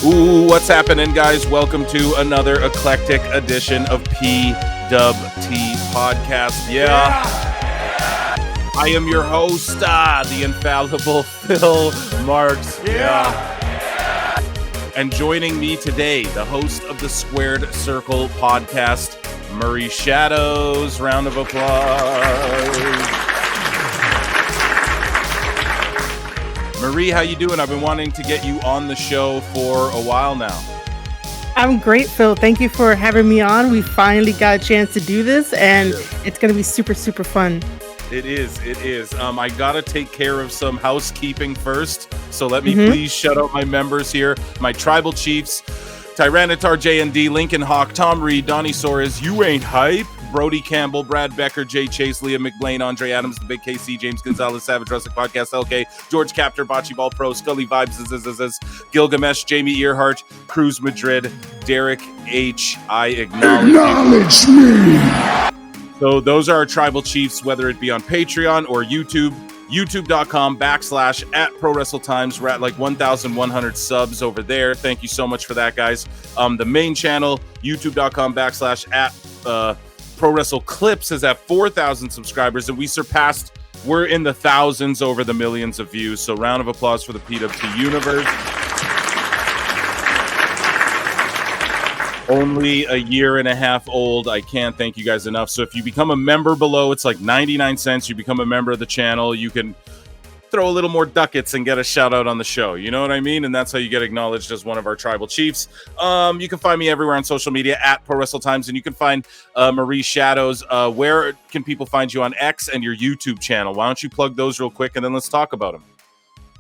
Ooh, what's happening, guys? Welcome to another eclectic edition of PWT Podcast. Yeah. I am your host, the infallible Phil Marks. Yeah. And joining me today, the host of the Squared Circle Podcast, Murray Shadows. Round of applause. Marie, how you doing? I've been wanting to get you on the show for a while now. I'm great, Phil. Thank you for having me on. We finally got a chance to do this, and it's going to be super, super fun. It is. I got to take care of some housekeeping first, so let me please shout out my members here. My tribal chiefs, Tyranitar JND, Lincoln Hawk, Tom Reed, Donnie Soares, You Ain't Hype, Brody Campbell, Brad Becker, Jay Chase, Leah McBlain, Andre Adams, The Big KC, James Gonzalez, Savage Wrestling Podcast, LK, George Captor, Bocce Ball Pro, Scully Vibes, Gilgamesh, Jamie Earhart, Cruz Madrid, Derek H. I acknowledge me. So those are our tribal chiefs, whether it be on Patreon or YouTube. YouTube.com/@prowrestletimes. We're at like 1,100 subs over there. Thank you so much for that, guys. The main channel, YouTube.com/@Pro Wrestle Clips, is at 4,000 subscribers, and we're in the thousands over the millions of views. So round of applause for the PWT universe. Only a year and a half old. I can't thank you guys enough. So if you become a member below, it's like 99 cents. You become a member of the channel. You can throw a little more ducats and get a shout out on the show. You know what I mean? And that's how you get acknowledged as one of our tribal chiefs. You can find me everywhere on social media at prowrestletimes, and you can find Marie Shadows. Where can people find you on X and your YouTube channel? Why don't you plug those real quick, and then let's talk about them.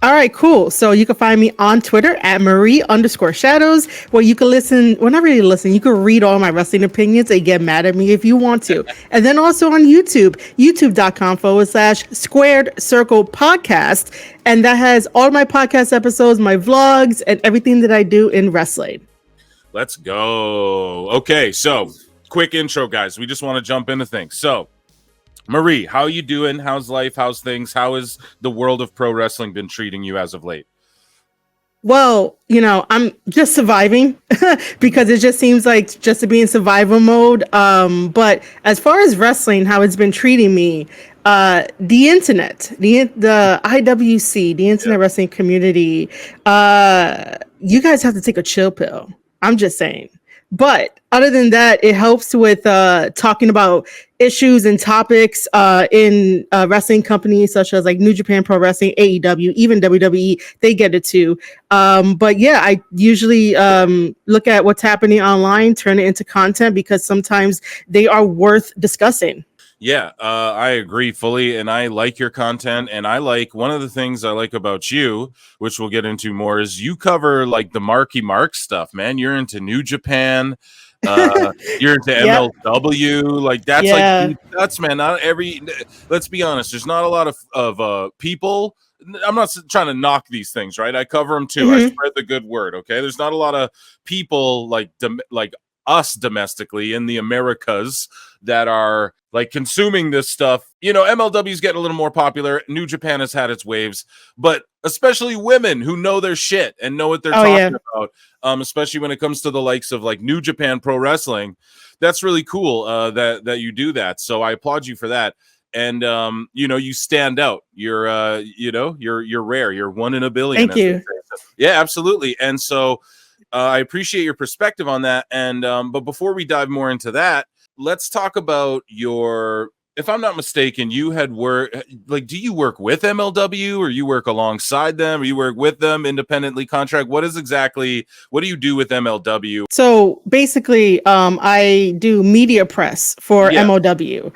All right, cool. So you can find me on Twitter at Marie_Shadows, where you can listen. Well, not really listen. You can read all my wrestling opinions and get mad at me if you want to. And then also on YouTube, youtube.com/Squared Circle Podcast. And that has all my podcast episodes, my vlogs, and everything that I do in wrestling. Let's go. Okay, so quick intro, guys. We just want to jump into things. So, Marie, how you doing? How's life? How's things? How has the world of pro wrestling been treating you as of late? Well, I'm just surviving because it just seems like just to be in survival mode. But as far as wrestling, how it's been treating me, the internet, the IWC, the internet wrestling community, you guys have to take a chill pill. I'm just saying. But other than that, it helps with talking about issues and topics in wrestling companies such as like New Japan Pro Wrestling, AEW, even WWE. They get it too. But yeah, I usually look at what's happening online, turn it into content because sometimes they are worth discussing. Yeah, I agree fully, and I like your content, and I like one of the things I like about you, which we'll get into more, is you cover like the Marky Mark stuff, man. You're into New Japan, you're into MLW, like that's like nuts, man. Not every, let's be honest, there's not a lot of people. I'm not trying to knock these things, right? I cover them too. I spread the good word. Okay, there's not a lot of people like us domestically in the Americas that are like consuming this stuff. MLW is getting a little more popular. New Japan has had its waves, but especially women who know their shit and know what they're talking about, especially when it comes to the likes of like New Japan Pro Wrestling. That's really cool that you do that. So I applaud you for that. And you stand out. You're you're rare. You're one in a billion. Thank you. Yeah, absolutely. And so I appreciate your perspective on that. And but before we dive more into that, let's talk about if I'm not mistaken, you had do you work with MLW, or you work alongside them, or you work with them independently contract? What do you do with MLW? So basically, I do media press for MLW.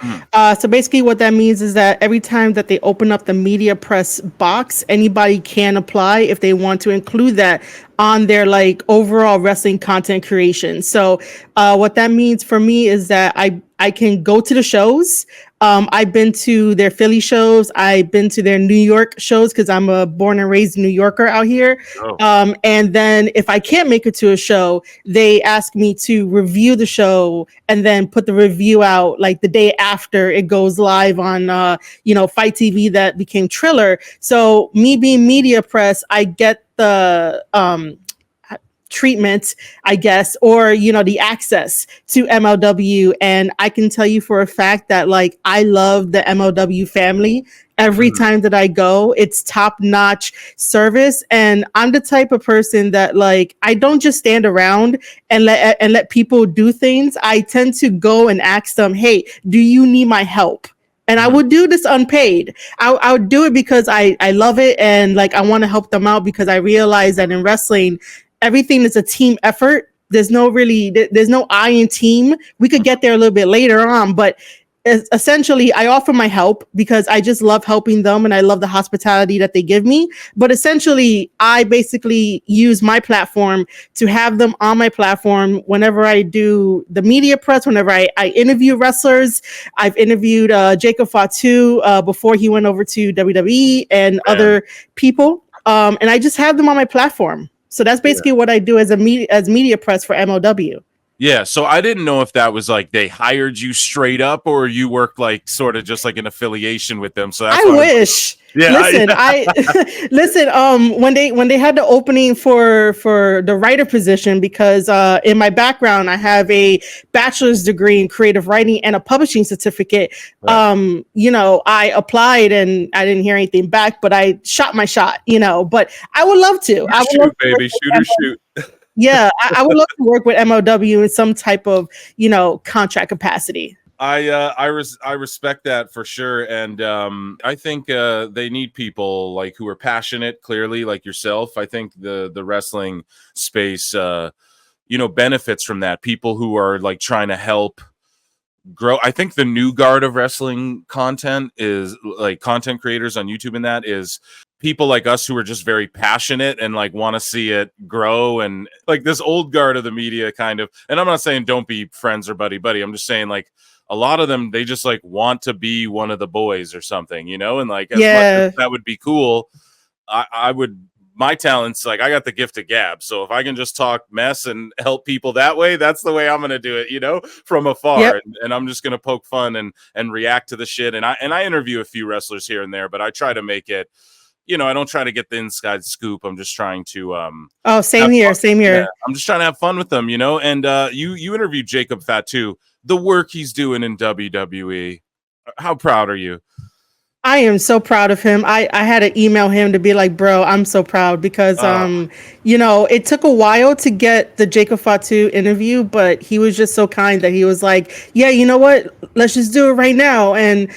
So basically what that means is that every time that they open up the media press box, anybody can apply if they want to include that on their like overall wrestling content creation. So what that means for me is that I can go to the shows. I've been to their Philly shows. I've been to their New York shows because I'm a born and raised New Yorker out here. And then if I can't make it to a show, they ask me to review the show and then put the review out like the day after it goes live on, Fight TV that became Triller. So me being media press, I get the treatment, I guess, or, the access to MLW. And I can tell you for a fact that like, I love the MLW family. Every time that I go, it's top notch service. And I'm the type of person that like, I don't just stand around and let people do things. I tend to go and ask them, hey, do you need my help? And I would do this unpaid. I would do it because I love it. And like, I want to help them out because I realize that in wrestling, everything is a team effort. There's no I in team. We could get there a little bit later on, but essentially I offer my help because I just love helping them and I love the hospitality that they give me. But essentially I basically use my platform to have them on my platform whenever I do the media press, whenever I interview wrestlers. I've interviewed Jacob Fatu before he went over to WWE and other people. And I just have them on my platform. So that's basically what I do as media press for MLW. Yeah, so I didn't know if that was like they hired you straight up or you worked like sort of just like an affiliation with them. So that's I wish. Yeah, listen. When they had the opening for the writer position, because in my background I have a bachelor's degree in creative writing and a publishing certificate. Right. I applied and I didn't hear anything back, but I shot my shot. But I would love to. Shoot, baby, shoot. Yeah, I would love to work with MLW in some type of, contract capacity. I respect that for sure, and I think they need people like who are passionate, clearly, like yourself. I think the wrestling space, benefits from that. People who are like trying to help grow. I think the new guard of wrestling content is like content creators on YouTube, and that is people like us who are just very passionate and like want to see it grow, and like this old guard of the media kind of. And I'm not saying don't be friends or buddy. I'm just saying like a lot of them, they just like want to be one of the boys or something, and like as much as that would be cool. I would. My talent's like I got the gift of gab, so if I can just talk mess and help people that way, that's the way I'm gonna do it, from afar. Yep. And I'm just gonna poke fun and react to the shit. And I interview a few wrestlers here and there, but I try to make it. I don't try to get the inside scoop. I'm just trying to same here. Yeah, I'm just trying to have fun with them, And you interviewed Jacob Fatu, the work he's doing in WWE. How proud are you? I am so proud of him. I had to email him to be like, bro, I'm so proud because, it took a while to get the Jacob Fatu interview, but he was just so kind that he was like, yeah, you know what? Let's just do it right now. And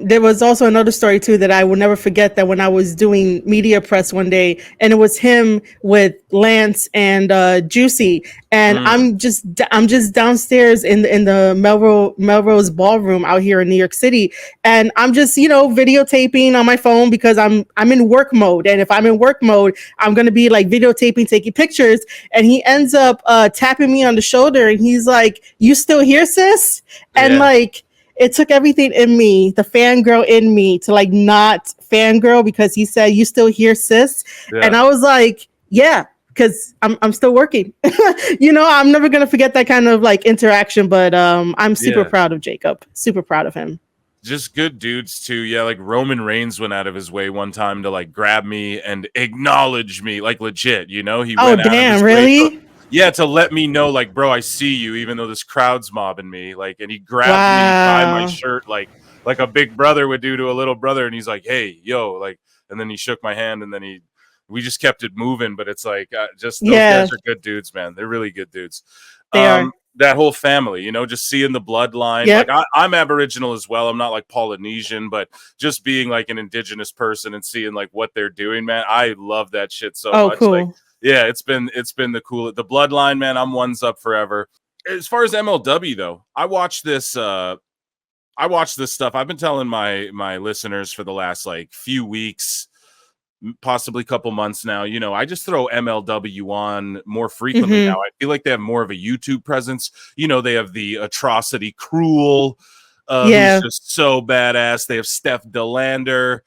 there was also another story too that I will never forget, that when I was doing media press one day and it was him with Lance and Juicy, and I'm just downstairs in the Melrose Ballroom out here in New York City, and I'm just videotaping on my phone because I'm in work mode, and if I'm in work mode, I'm gonna be like videotaping, taking pictures, and he ends up tapping me on the shoulder, and he's like, "You still here, sis?" And like, it took everything in me, the fangirl in me, to like not fangirl, because he said, "You still here, sis?" And I was like, yeah, because I'm still working. I'm never gonna forget that kind of like interaction. But I'm super proud of Jacob. Super proud of him. Just good dudes too. Yeah, like Roman Reigns went out of his way one time to like grab me and acknowledge me, like legit. He went out of his really? way to let me know, like, bro, I see you, even though this crowd's mobbing me. Like, and he grabbed me by my shirt, like a big brother would do to a little brother, and he's like, "Hey, yo," like, and then he shook my hand, and then we just kept it moving. But it's like, just those guys are good dudes, man. They're really good dudes. They are. That whole family, just seeing the bloodline. Yep. Like I'm Aboriginal as well. I'm not like Polynesian, but just being like an indigenous person and seeing like what they're doing, man. I love that shit so much. Cool. Like, yeah, it's been the coolest. The bloodline, man. I'm ones up forever. As far as MLW though, I watched this stuff. I've been telling my listeners for the last like few weeks, possibly couple months now. I just throw MLW on more frequently now. I feel like they have more of a YouTube presence. They have the Atrocity Cruel, who's just so badass. They have Steph Delander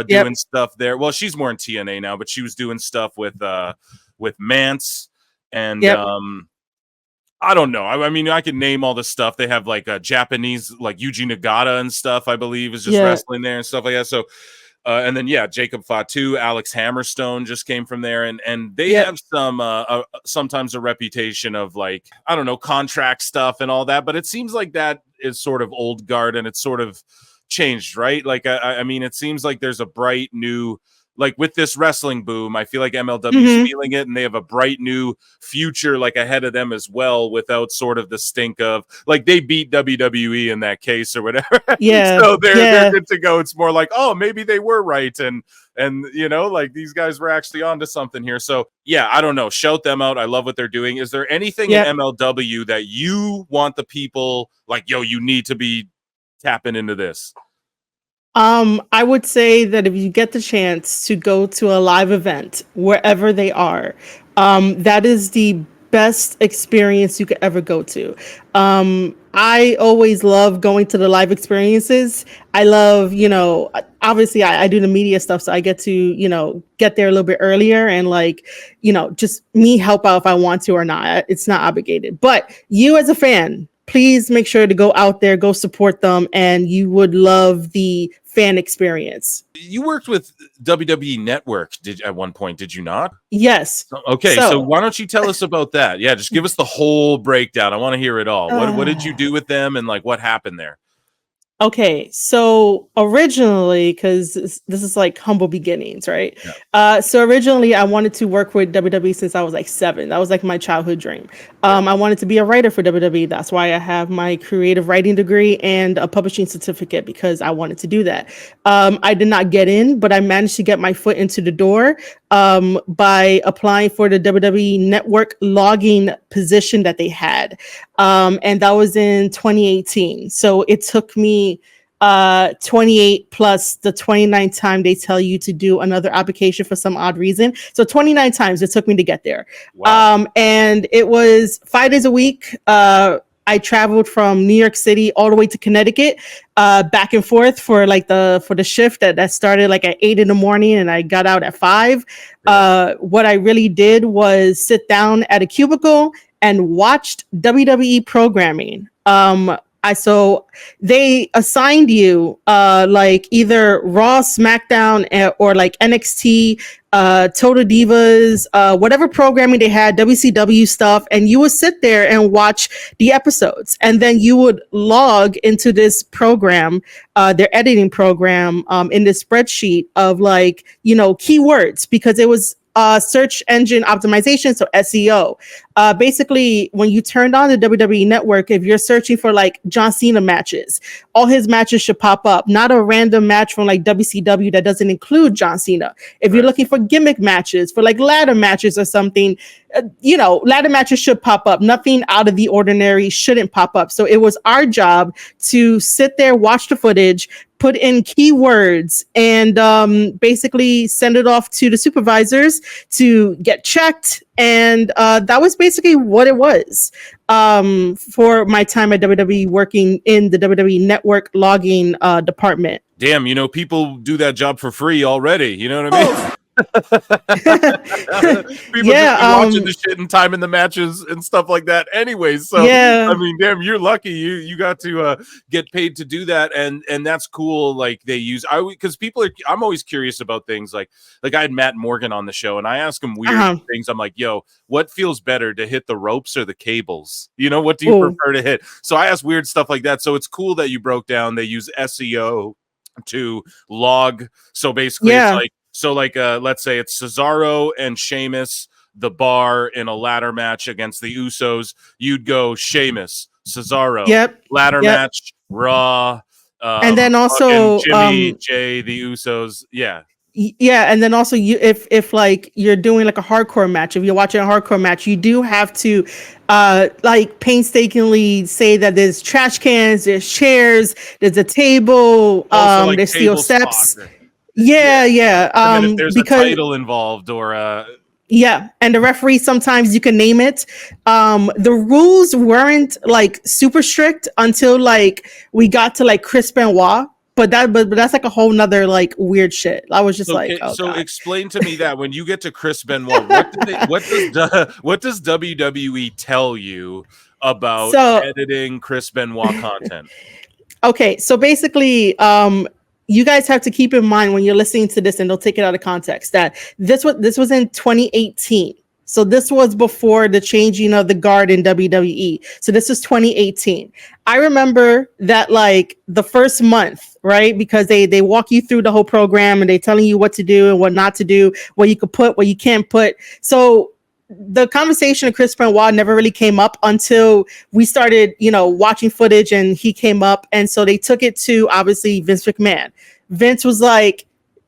doing stuff there. Well, she's more in TNA now, but she was doing stuff with Mance and I don't know. I mean, I can name all the stuff. They have like a Japanese, like Yuji Nagata and stuff, I believe, is just wrestling there and stuff like that. So And then Jacob Fatu, Alex Hammerstone just came from there, and they have some sometimes a reputation of like, I don't know, contract stuff and all that, but it seems like that is sort of old guard and it's sort of changed, right? Like I mean, it seems like there's a bright new, like with this wrestling boom, I feel like MLW is feeling it, and they have a bright new future like ahead of them as well, without sort of the stink of like they beat WWE in that case or whatever. Yeah. So they're good to go. It's more like, oh, maybe they were right, and you know, like these guys were actually onto something here. So yeah, I don't know. Shout them out. I love what they're doing. Is there anything in MLW that you want the people like, yo, you need to be tapping into this? I would say that if you get the chance to go to a live event wherever they are, that is the best experience you could ever go to. I always love going to the live experiences. I love, you know, obviously I do the media stuff, so I get to, you know, get there a little bit earlier and like, you know, just me help out if I want to or not. It's not obligated. But you as a fan, please make sure to go out there, go support them, and you would love the fan experience. You worked with WWE Network at one point, did you not? Yes. Okay, so why don't you tell us about that? Yeah, just give us the whole breakdown. I want to hear it all. What did you do with them, and like what happened there? Okay, so originally, because this is like humble beginnings, right? So originally I wanted to work with WWE since I was like 7. That was like my childhood dream. I wanted to be a writer for WWE. That's why I have my creative writing degree and a publishing certificate, because I wanted to do that. I did not get in, but I managed to get my foot into the door by applying for the WWE Network logging position that they had. And that was in 2018. So it took me 28 plus the 29th time they tell you to do another application for some odd reason. So 29 times it took me to get there. Wow. And it was 5 days a week. I traveled from New York City all the way to Connecticut, back and forth for like for the shift that started like at 8 in the morning and I got out at 5. What I really did was sit down at a cubicle and watched WWE programming. So they assigned you like either Raw, SmackDown, or like NXT, Total Divas, whatever programming they had, WCW stuff, and you would sit there and watch the episodes, and then you would log into this program, their editing program, in this spreadsheet of like, you know, keywords, because it was search engine optimization, so SEO. Basically, when you turned on the WWE Network, if you're searching for like John Cena matches, all his matches should pop up, not a random match from like WCW that doesn't include John Cena. If you're looking for gimmick matches, for like ladder matches or something, you know, ladder matches should pop up. Nothing out of the ordinary shouldn't pop up. So it was our job to sit there, watch the footage, put in keywords, and basically send it off to the supervisors to get checked. And that was basically what it was for my time at WWE, working in the WWE Network logging department. Damn, you know, people do that job for free already. You know what I mean? People just be watching the shit and timing the matches and stuff like that anyways. So I mean, damn, you're lucky you got to get paid to do that, and that's cool. Like they use because I'm always curious about things like I had Matt Morgan on the show and I ask him weird things. I'm like, yo, what feels better, to hit the ropes or the cables? You know, what do you prefer to hit? So I ask weird stuff like that. So it's cool that you broke down they use SEO to log. So basically it's like, so like let's say it's Cesaro and Sheamus, the Bar, in a ladder match against the Usos. You'd go Sheamus, Cesaro, ladder match, Raw, and then also Jimmy, Jay, the Usos, and then also if like you're doing like a hardcore match, if you're watching a hardcore match, you do have to like painstakingly say that there's trash cans, there's chairs, there's a table, like there's steel steps. And then if there's a title involved or and the referee, sometimes you can name it. The rules weren't like super strict until like we got to like Chris Benoit, but that's like a whole nother like weird shit. I was just so God. Explain to me that when you get to Chris Benoit, what does WWE tell you about editing Chris Benoit content? Okay, so basically you guys have to keep in mind when you're listening to this, and don't take it out of context, that this was in 2018. So this was before the changing of the guard in WWE. So this is 2018. I remember that like the first month, right? Because they walk you through the whole program and they telling you what to do and what not to do, what you could put, what you can't put. So the conversation of Chris Benoit never really came up until we started, watching footage, and he came up. And so they took it to obviously Vince McMahon. Vince was like,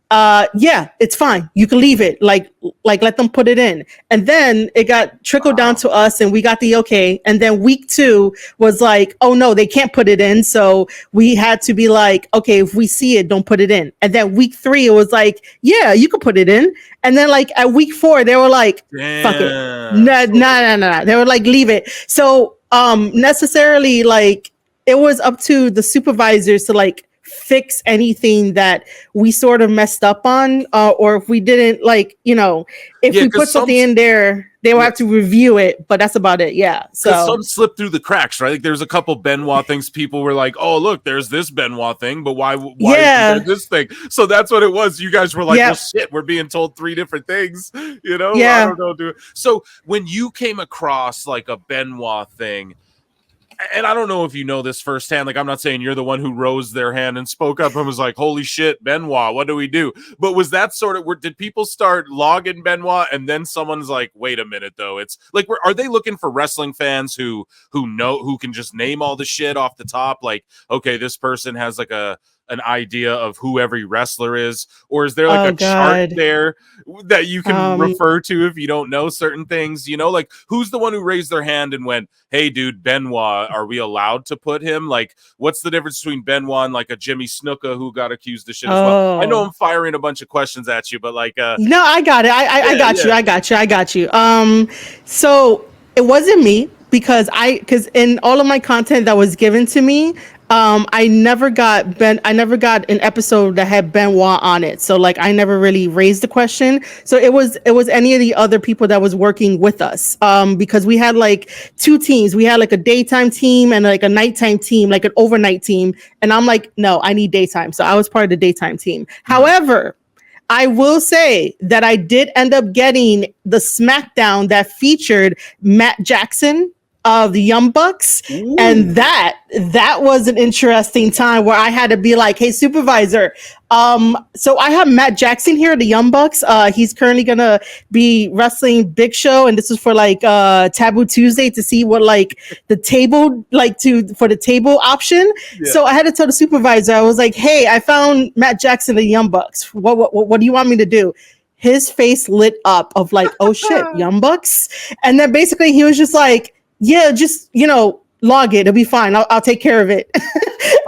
yeah, it's fine. You can leave it. Like let them put it in. And then it got trickled down to us and we got the okay. And then week 2 was like, oh no, they can't put it in. So we had to be like, okay, if we see it, don't put it in. And then week 3, it was like, yeah, you can put it in. And then like at week 4, they were like, fuck it. No. They were like, leave it. So necessarily like it was up to the supervisors to like fix anything that we sort of messed up on, or if we didn't if we put something in there, they will have to review it, but that's about it. So some slipped through the cracks, right? Like there's a couple Benoit things people were like, oh look, there's this Benoit thing, but why isn't there this thing? So that's what it was. You guys were like, well shit, we're being told 3 different things, I don't know, dude. So when you came across like a Benoit thing, and I don't know if you know this firsthand, like I'm not saying you're the one who rose their hand and spoke up and was like, holy shit, Benoit, what do we do? But was that sort of did people start logging Benoit and then someone's like, wait a minute though, it's like, are they looking for wrestling fans who can just name all the shit off the top? Like, okay, this person has like an idea of who every wrestler is, or is there like chart there that you can refer to if you don't know certain things? Like who's the one who raised their hand and went, hey dude, Benoit, are we allowed to put him? Like what's the difference between Benoit and like a Jimmy Snuka who got accused of shit as well? I know I'm firing a bunch of questions at you, but like no, I got it. I got you. So it wasn't me, because in all of my content that was given to me, I never got an episode that had Benoit on it. So like I never really raised the question. So it was any of the other people that was working with us. Because we had like 2 teams. We had like a daytime team and like a nighttime team, like an overnight team. And I'm like, no, I need daytime. So I was part of the daytime team. However, I will say that I did end up getting the SmackDown that featured Matt Jackson of the Young Bucks. Ooh. And that was an interesting time where I had to be like, hey, supervisor. So I have Matt Jackson here, the Young Bucks. He's currently gonna be wrestling Big Show, and this is for like Taboo Tuesday to see what like the table for the table option. Yeah. So I had to tell the supervisor, I was like, hey, I found Matt Jackson, the Young Bucks. What do you want me to do? His face lit up of like, oh shit, Young Bucks. And then basically he was just like, yeah, just, log it. It'll be fine. I'll take care of it.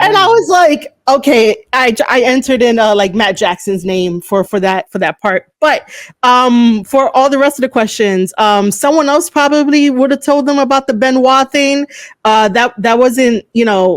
And I was like, okay, I entered in like Matt Jackson's name for that part. But for all the rest of the questions, someone else probably would have told them about the Benoit thing. That wasn't,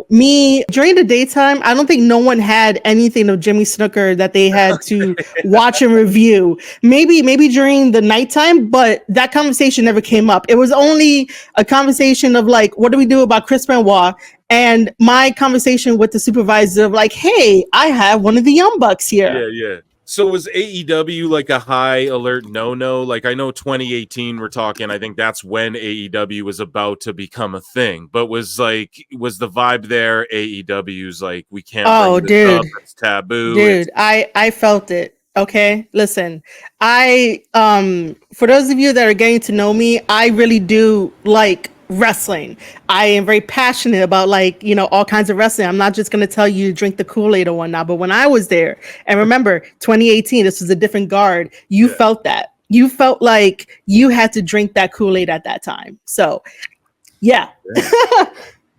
me. During the daytime, I don't think no one had anything of Jimmy Snuka that they had to watch and review. Maybe during the nighttime, but that conversation never came up. It was only a conversation of like, what do we do about Chris Benoit? And my conversation with the supervisor of like, hey, I have one of the Young Bucks here. Yeah. So was AEW like a high alert no? Like I know 2018 we're talking, I think that's when AEW was about to become a thing. But was the vibe there AEW's like, we can't bring this up, it's taboo. Dude, I felt it. Okay, listen. I for those of you that are getting to know me, I really do like wrestling. I am very passionate about all kinds of wrestling. I'm not just going to tell you to drink the Kool-Aid or whatnot, but when I was there, and remember 2018, this was a different guard, you felt that. You felt like you had to drink that Kool-Aid at that time. So yeah.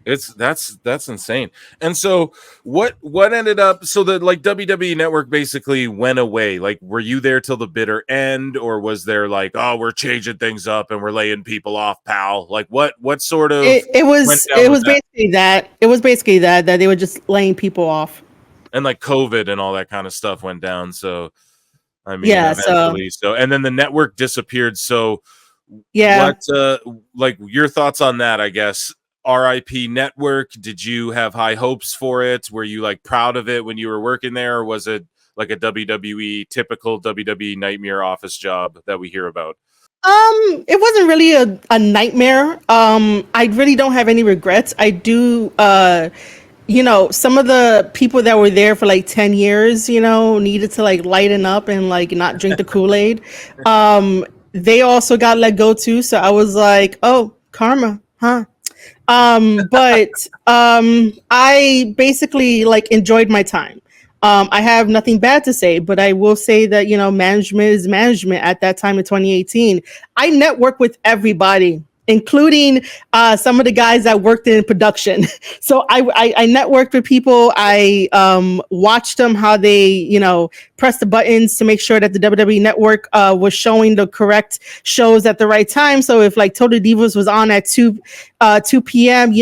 That's insane. And so what ended up, so the like WWE Network basically went away. Like, were you there till the bitter end, or was there like, oh, we're changing things up and we're laying people off, pal? Like what sort of it was basically that. It was basically that they were just laying people off. And like COVID and all that kind of stuff went down. So I mean, yeah, so and then the network disappeared. So yeah, what like your thoughts on that, I guess. RIP Network? Did you have high hopes for it? Were you like proud of it when you were working there, or was it like a typical WWE nightmare office job that we hear about? It wasn't really a nightmare. I really don't have any regrets. I do, some of the people that were there for like 10 years, needed to like lighten up and like not drink the Kool-Aid. They also got let go too. So I was like, oh, karma, huh? But I basically like enjoyed my time. I have nothing bad to say, but I will say that, management is management at that time in 2018. I networked with everybody, including some of the guys that worked in production. So I networked with people. I watched them, how they, press the buttons to make sure that the WWE Network was showing the correct shows at the right time. So if like Total Divas was on at 2 p.m.,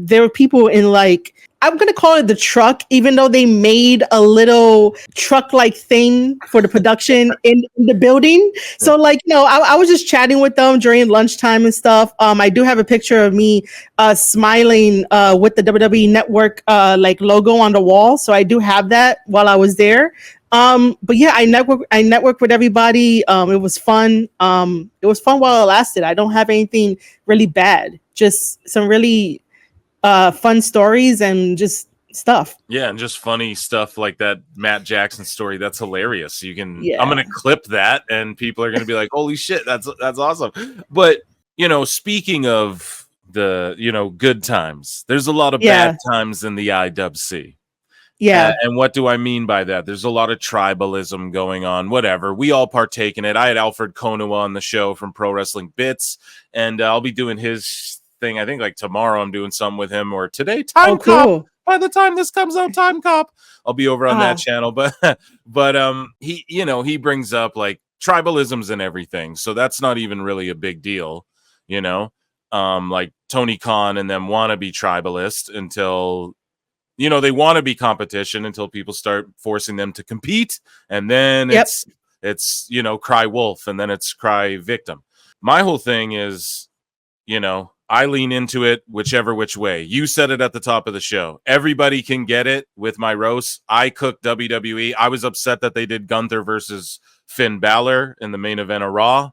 there were people in like, I'm going to call it the truck, even though they made a little truck-like thing for the production in the building. So like, I was just chatting with them during lunchtime and stuff. I do have a picture of me smiling with the WWE Network like logo on the wall. So I do have that while I was there. But yeah, I networked with everybody. It was fun. It was fun while it lasted. I don't have anything really bad, just some really fun stories and just stuff. Yeah, and just funny stuff like that Matt Jackson story. That's hilarious. I'm gonna clip that, and people are gonna be like, "Holy shit, that's awesome!" But speaking of the good times, there's a lot of bad times in the IWC. Yeah. And what do I mean by that? There's a lot of tribalism going on. Whatever, we all partake in it. I had Alfred Konuwa on the show from Pro Wrestling Bits, and I'll be doing his thing. I think like tomorrow I'm doing something with him, or today Time Cop. By the time this comes out, Time Cop, I'll be over on that channel. But he brings up like tribalisms and everything, so that's not even really a big deal, like Tony Khan and them want to be tribalist until they want to be competition until people start forcing them to compete, and then it's cry wolf, and then it's cry victim. My whole thing is I lean into it which way. You said it at the top of the show. Everybody can get it with my roast. I cooked WWE. I was upset that they did Gunther versus Finn Balor in the main event of Raw.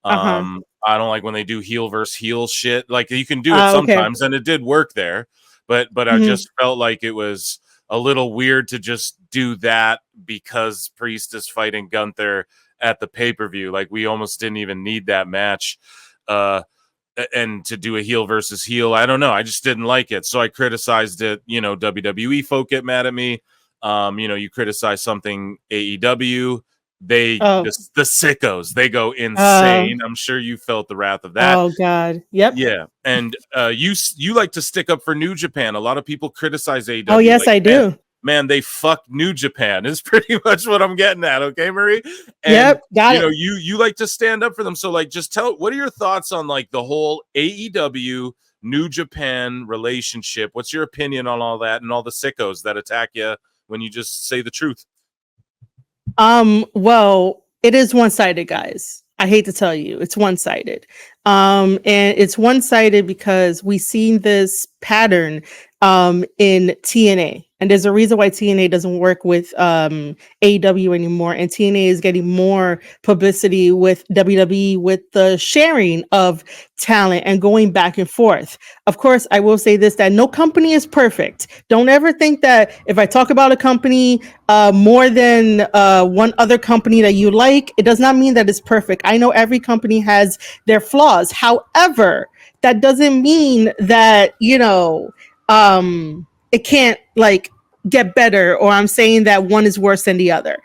I don't like when they do heel versus heel shit. Like you can do it sometimes, and it did work there. But I just felt like it was a little weird to just do that because Priest is fighting Gunther at the pay-per-view. Like we almost didn't even need that match. And to do a heel versus heel, I don't know. I just didn't like it. So I criticized it. WWE folk get mad at me. You criticize something AEW. The sickos, they go insane. I'm sure you felt the wrath of that. Oh God. Yep. Yeah. And you like to stick up for New Japan. A lot of people criticize AEW. Oh yes, I do. Man, they fucked New Japan is pretty much what I'm getting at. Okay, Marie? And, yep, got it. You like to stand up for them. So like, just what are your thoughts on like the whole AEW New Japan relationship? What's your opinion on all that and all the sickos that attack you when you just say the truth? Well, it is one-sided, guys. I hate to tell you, it's one-sided. And it's one-sided because we've seen this pattern in TNA. And there's a reason why TNA doesn't work with AEW anymore. And TNA is getting more publicity with WWE with the sharing of talent and going back and forth. Of course, I will say this, that no company is perfect. Don't ever think that if I talk about a company more than one other company that you like, it does not mean that it's perfect. I know every company has their flaws. However, that doesn't mean that, it can't like get better, or I'm saying that one is worse than the other.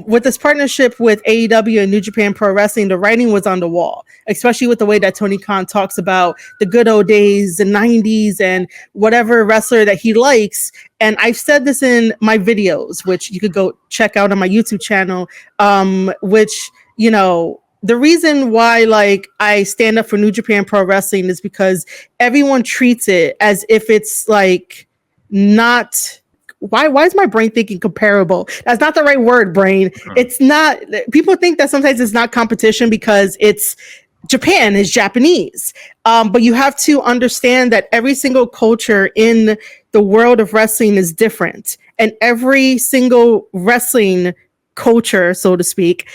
With this partnership with AEW and New Japan Pro Wrestling, the writing was on the wall, especially with the way that Tony Khan talks about the good old days, the 90s, and whatever wrestler that he likes. And I've said this in my videos, which you could go check out on my YouTube channel, which, the reason why like I stand up for New Japan Pro Wrestling is because everyone treats it as if it's like not why is my brain thinking comparable? That's not the right word, brain. It's not. People think that sometimes it's not competition because it's Japan is Japanese. But you have to understand that every single culture in the world of wrestling is different. And every single wrestling culture, so to speak,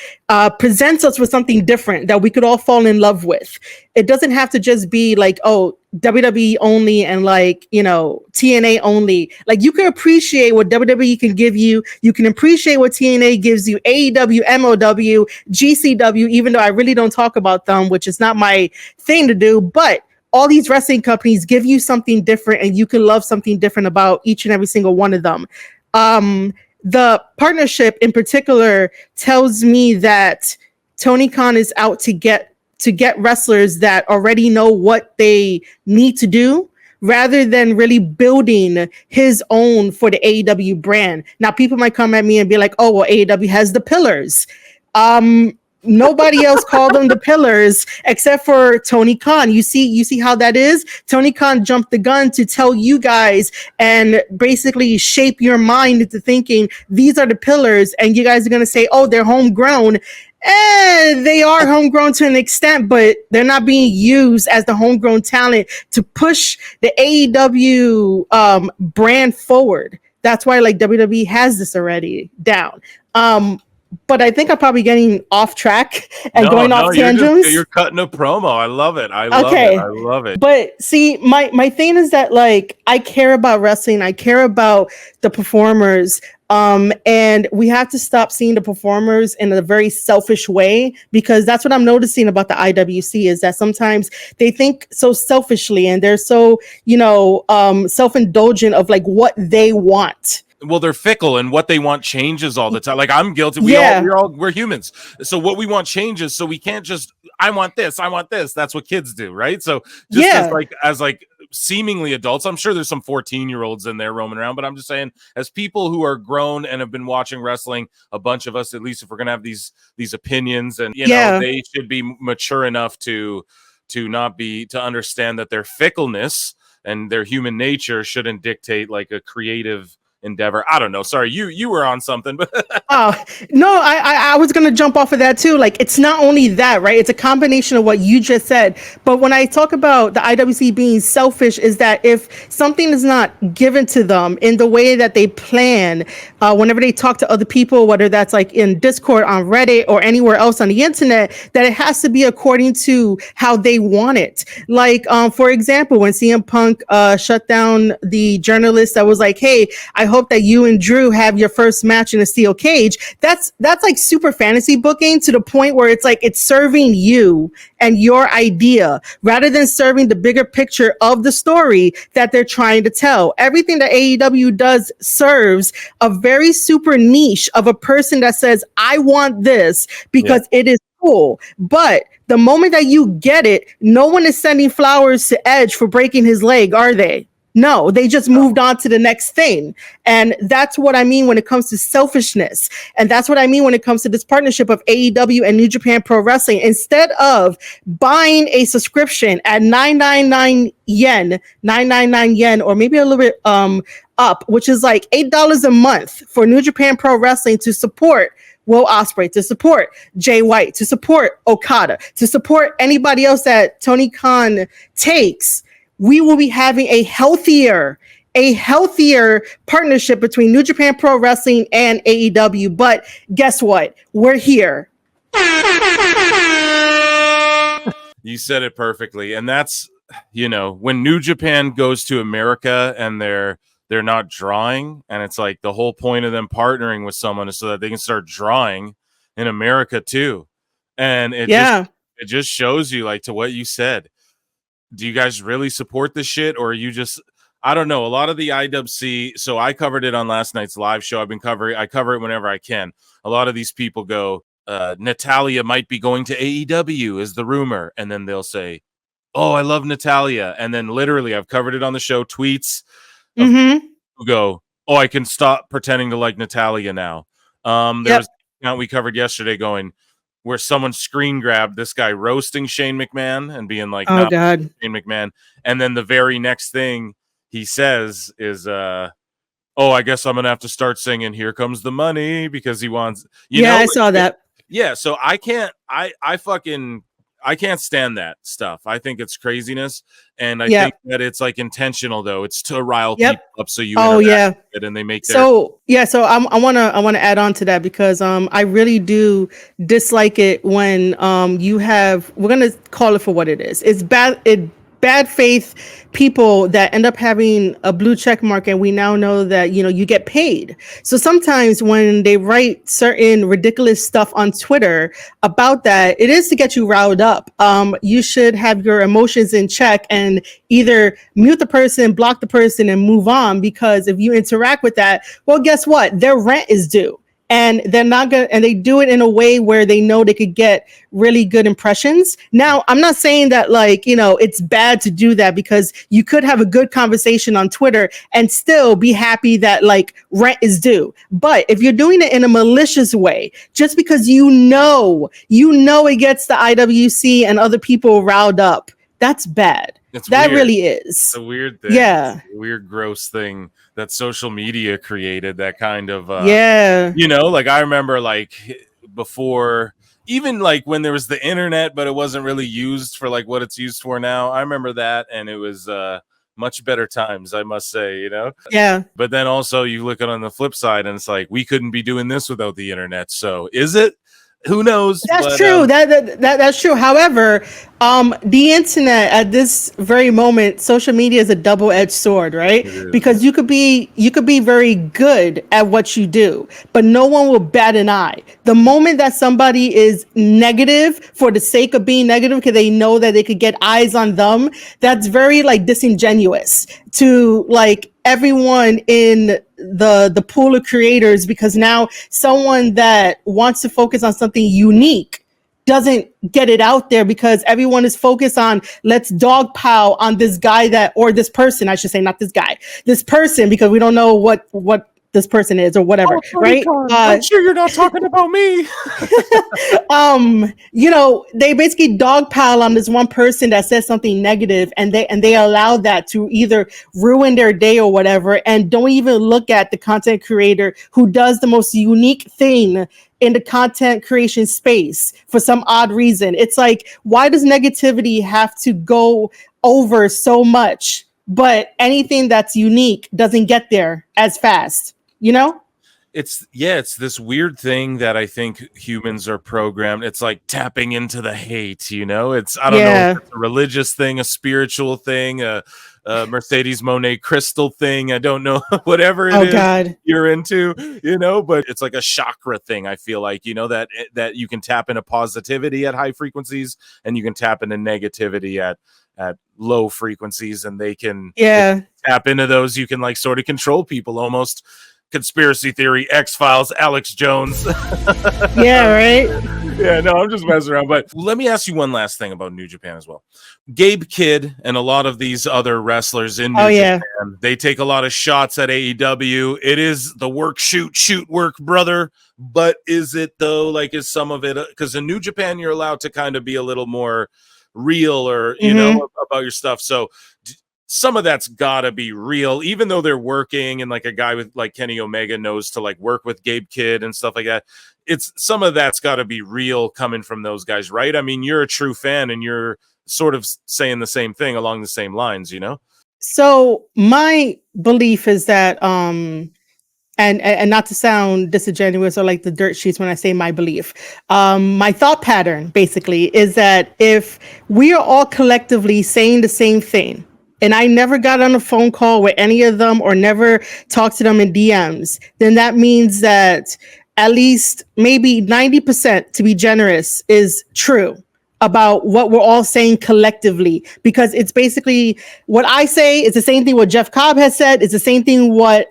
presents us with something different that we could all fall in love with. It doesn't have to just be like, oh, WWE only and like, you know, TNA only. Like you can appreciate what WWE can give you. You can appreciate what TNA gives you, AEW, MOW, GCW, even though I really don't talk about them, which is not my thing to do. But all these wrestling companies give you something different and you can love something different about each and every single one of them. The partnership in particular tells me that Tony Khan is out to get wrestlers that already know what they need to do rather than really building his own for the AEW brand. Now, people might come at me and be like, oh, well, AEW has the pillars. Nobody else called them the pillars except for Tony Khan. You see how that is? Tony Khan jumped the gun to tell you guys and basically shape your mind into thinking these are the pillars, and you guys are going to say, oh, they're homegrown. They are homegrown to an extent, but they're not being used as the homegrown talent to push the AEW brand forward. That's why like WWE has this already down. But I think I'm probably getting off track and going off tangents. You're cutting a promo. I love it. I love it. But see, my thing is that like I care about wrestling. I care about the performers. And we have to stop seeing the performers in a very selfish way, because that's what I'm noticing about the IWC is that sometimes they think so selfishly and they're so, self-indulgent of like what they want. Well, they're fickle and what they want changes all the time. Like I'm guilty. We're humans. So what we want changes. So we can't just, I want this. That's what kids do. Right. So just as seemingly adults, I'm sure there's some 14-year-olds in there roaming around, but I'm just saying as people who are grown and have been watching wrestling, a bunch of us, at least if we're going to have these opinions and, they should be mature enough to understand that their fickleness and their human nature shouldn't dictate like a creative endeavor. I don't know. Sorry, you were on something, but no, I was gonna jump off of that too. Like it's not only that, right? It's a combination of what you just said. But when I talk about the IWC being selfish, is that if something is not given to them in the way that they plan, whenever they talk to other people, whether that's like in Discord, on Reddit, or anywhere else on the internet, that it has to be according to how they want it. Like for example, when CM Punk shut down the journalist that was like, hey, I hope that you and Drew have your first match in a steel cage. That's like super fantasy booking to the point where it's like it's serving you and your idea rather than serving the bigger picture of the story that they're trying to tell. Everything that AEW does serves a very super niche of a person that says, I want this because it is cool. But the moment that you get it, no one is sending flowers to Edge for breaking his leg, are they? No, they just moved on to the next thing. And that's what I mean when it comes to selfishness. And that's what I mean when it comes to this partnership of AEW and New Japan Pro Wrestling. Instead of buying a subscription at 999 yen, or maybe a little bit up, which is like $8 a month for New Japan Pro Wrestling to support Will Ospreay, to support Jay White, to support Okada, to support anybody else that Tony Khan takes, we will be having a healthier partnership between New Japan Pro Wrestling and AEW. But guess what? We're here. You said it perfectly. And that's, when New Japan goes to America and they're not drawing, and it's like the whole point of them partnering with someone is so that they can start drawing in America too. And it just shows you, like, to what you said. Do you guys really support this shit, or are you just, I don't know. A lot of the IWC, so I covered it on last night's live show. I cover it whenever I can. A lot of these people go, Natalya might be going to AEW is the rumor. And then they'll say, oh, I love Natalya. And then literally I've covered it on the show, tweets who go, oh, I can stop pretending to like Natalya now. There's an account we covered yesterday going, where someone screen grabbed this guy roasting Shane McMahon and being like, oh God, Shane McMahon. And then the very next thing he says is, oh, I guess I'm going to have to start singing Here Comes the Money because he wants, I saw that. Yeah. So I can't, I fucking, I can't stand that stuff. I think it's craziness, and I Yep. think that it's like intentional though. It's to rile Yep. people up so you Oh, interact yeah. with it and they make their So I wanna add on to that because I really do dislike it when we're gonna call it for what it is. It's bad faith people that end up having a blue check mark, and we now know that you get paid. So sometimes when they write certain ridiculous stuff on Twitter about that, it is to get you riled up. You should have your emotions in check and either mute the person, block the person, and move on, because if you interact with that, well, guess what? Their rent is due. And they're not gonna, and they do it in a way where they know they could get really good impressions. Now, I'm not saying that it's bad to do that, because you could have a good conversation on Twitter and still be happy that rent is due. But if you're doing it in a malicious way, just because it gets the IWC and other people riled up, that's bad. That weird. really is. It's a weird thing. Yeah. It's a weird, gross thing that social media created, that kind of yeah. I remember before, even when there was the internet, but it wasn't really used for what it's used for now. I remember that, and it was much better times, I must say, Yeah. But then also you look at on the flip side, and it's we couldn't be doing this without the internet. So is it? Who knows? That's true. That's true. However, the internet at this very moment, social media is a double-edged sword, right? Because you could be very good at what you do, but no one will bat an eye. The moment that somebody is negative for the sake of being negative, because they know that they could get eyes on them, that's very disingenuous to everyone in the pool of creators, because now someone that wants to focus on something unique doesn't get it out there, because everyone is focused on, let's dogpile on this guy or this person, I should say, not this guy, this person, because we don't know what this person is or whatever, right? I'm sure you're not talking about me. They basically dogpile on this one person that says something negative, and they allow that to either ruin their day or whatever, and don't even look at the content creator who does the most unique thing in the content creation space for some odd reason. It's why does negativity have to go over so much, but anything that's unique doesn't get there as fast? It's this weird thing that I think humans are programmed. It's tapping into the hate, it's, I don't know, if it's a religious thing, a spiritual thing, a Mercedes Monet crystal thing. I don't know, whatever it is God. You're into, but it's a chakra thing. I feel that you can tap into positivity at high frequencies, and you can tap into negativity at low frequencies, and they can tap into those. You can sort of control people almost. Conspiracy theory, X-Files, Alex Jones. Yeah, right? Yeah, no, I'm just messing around. But let me ask you one last thing about New Japan as well. Gabe Kidd and a lot of these other wrestlers in New Japan, they take a lot of shots at AEW. It is the work, shoot work, brother. But is it though? Is some of it, because in New Japan you're allowed to kind of be a little more real, or you know, about your stuff. So some of that's gotta be real, even though they're working, and a guy with Kenny Omega knows to work with Gabe Kidd and stuff like that. It's some of that's gotta be real coming from those guys, right? I mean, you're a true fan, and you're sort of saying the same thing along the same lines, So my belief is that and not to sound disingenuous or the dirt sheets when I say my belief, my thought pattern basically is that if we are all collectively saying the same thing, and I never got on a phone call with any of them or never talked to them in DMs, then that means that at least maybe 90%, to be generous, is true about what we're all saying collectively, because it's basically what I say is the same thing what Jeff Cobb has said. It's the same thing what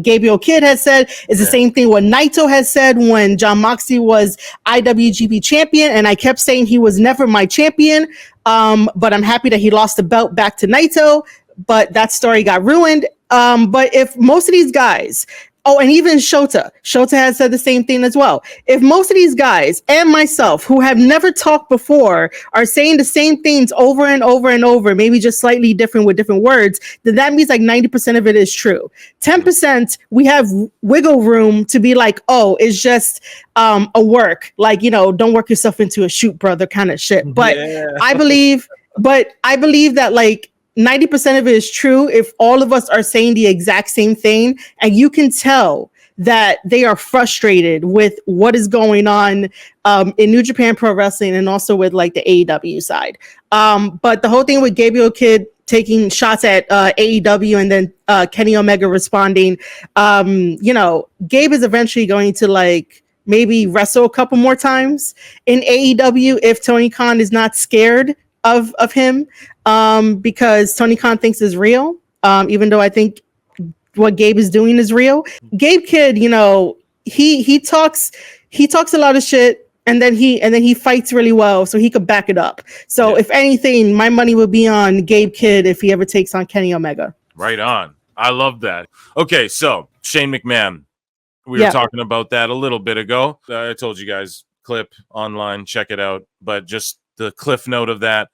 Gabriel Kidd has said. It's the same thing what Naito has said when John Moxley was IWGP champion, and I kept saying he was never my champion. But I'm happy that he lost the belt back to Naito, but that story got ruined. But if most of these guys Oh, and even Shota. Shota has said the same thing as well. If most of these guys and myself who have never talked before are saying the same things over and over and over, maybe just slightly different with different words, then that means like 90% of it is true. 10%, we have wiggle room to be like, oh, it's just a work. Like, don't work yourself into a shoot, brother kind of shit. But I believe that like 90% of it is true if all of us are saying the exact same thing, and you can tell that they are frustrated with what is going on in New Japan Pro Wrestling and also with like the AEW side. But the whole thing with Gabriel Kidd taking shots at AEW and then Kenny Omega responding, Gabe is eventually going to like maybe wrestle a couple more times in AEW if Tony Khan is not scared of him, because Tony Khan thinks is real, even though I think what Gabe is doing is real. Gabe Kidd, he talks a lot of shit, and then he fights really well, so he could back it up. So if anything, my money would be on Gabe Kidd if he ever takes on Kenny Omega. Right on. I love that. Okay, so Shane McMahon. We were talking about that a little bit ago. I told you guys, clip online, check it out. But just the cliff note of that,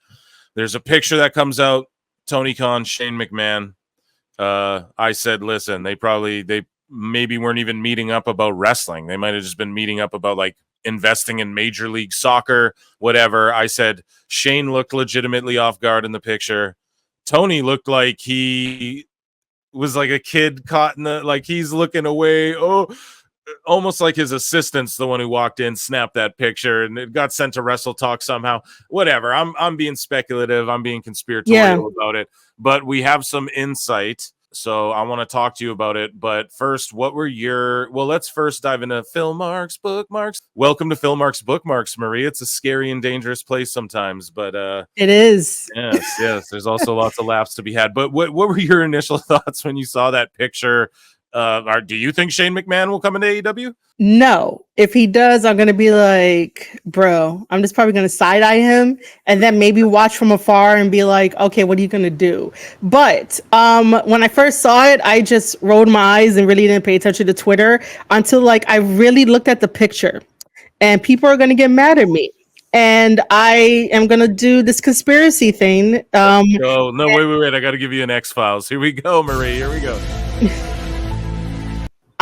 there's a picture that comes out, Tony Khan, Shane McMahon. I said, listen, they maybe weren't even meeting up about wrestling. They might have just been meeting up about like investing in Major League Soccer, whatever. I said, Shane looked legitimately off guard in the picture. Tony looked like he was like a kid caught in the, like he's looking away. Oh, almost like his assistant's the one who walked in, snapped that picture, and it got sent to Wrestle Talk somehow. Whatever. I'm being speculative. I'm being conspiratorial about it. But we have some insight, so I want to talk to you about it. But first, what were let's first dive into Phil Marks Bookmarks. Welcome to Phil Marks Bookmarks, Marie. It's a scary and dangerous place sometimes, but it is. Yes. There's also lots of laughs to be had. But what were your initial thoughts when you saw that picture? Do you think Shane McMahon will come into AEW? No. If he does, I'm gonna be like, bro, I'm just probably gonna side eye him and then maybe watch from afar and be like, okay, what are you gonna do? But when I first saw it, I just rolled my eyes and really didn't pay attention to Twitter until like I really looked at the picture. And people are gonna get mad at me. And I am gonna do this conspiracy thing. Wait. I gotta give you an X-Files. Here we go, Marie. Here we go.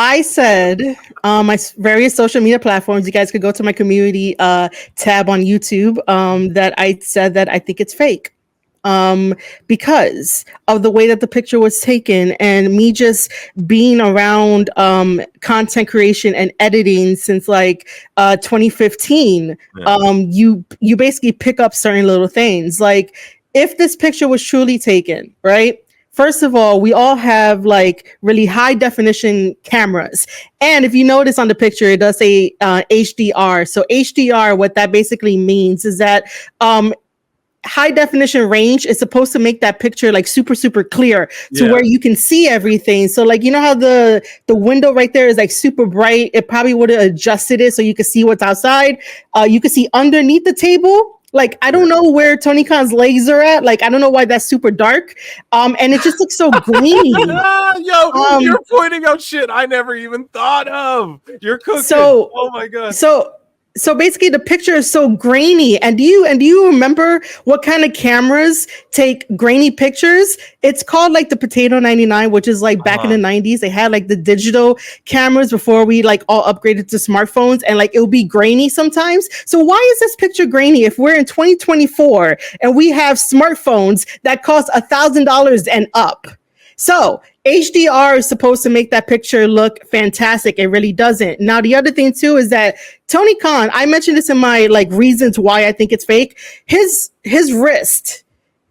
I said my various social media platforms, you guys could go to my community tab on YouTube, that I said that I think it's fake because of the way that the picture was taken and me just being around content creation and editing since like 2015. You basically pick up certain little things. Like if this picture was truly taken, right? First of all, we all have like really high definition cameras. And if you notice on the picture, it does say HDR. So HDR, what that basically means is that high definition range is supposed to make that picture like super, super clear to where you can see everything. So like, you know how the window right there is like super bright? It probably would have adjusted it so you could see what's outside. You could see underneath the table. Like, I don't know where Tony Khan's legs are at. Like, I don't know why that's super dark. And it just looks so grainy. You're pointing out shit I never even thought of. You're cooking. Oh my God. So basically the picture is so grainy. And do you remember what kind of cameras take grainy pictures? It's called like the Potato 99, which is like back in the 90s. They had like the digital cameras before we like all upgraded to smartphones, and like it'll be grainy sometimes. So why is this picture grainy if we're in 2024 and we have smartphones that cost $1,000 and up? So HDR is supposed to make that picture look fantastic. It really doesn't. Now, the other thing too is that Tony Khan, I mentioned this in my like reasons why I think it's fake. His wrist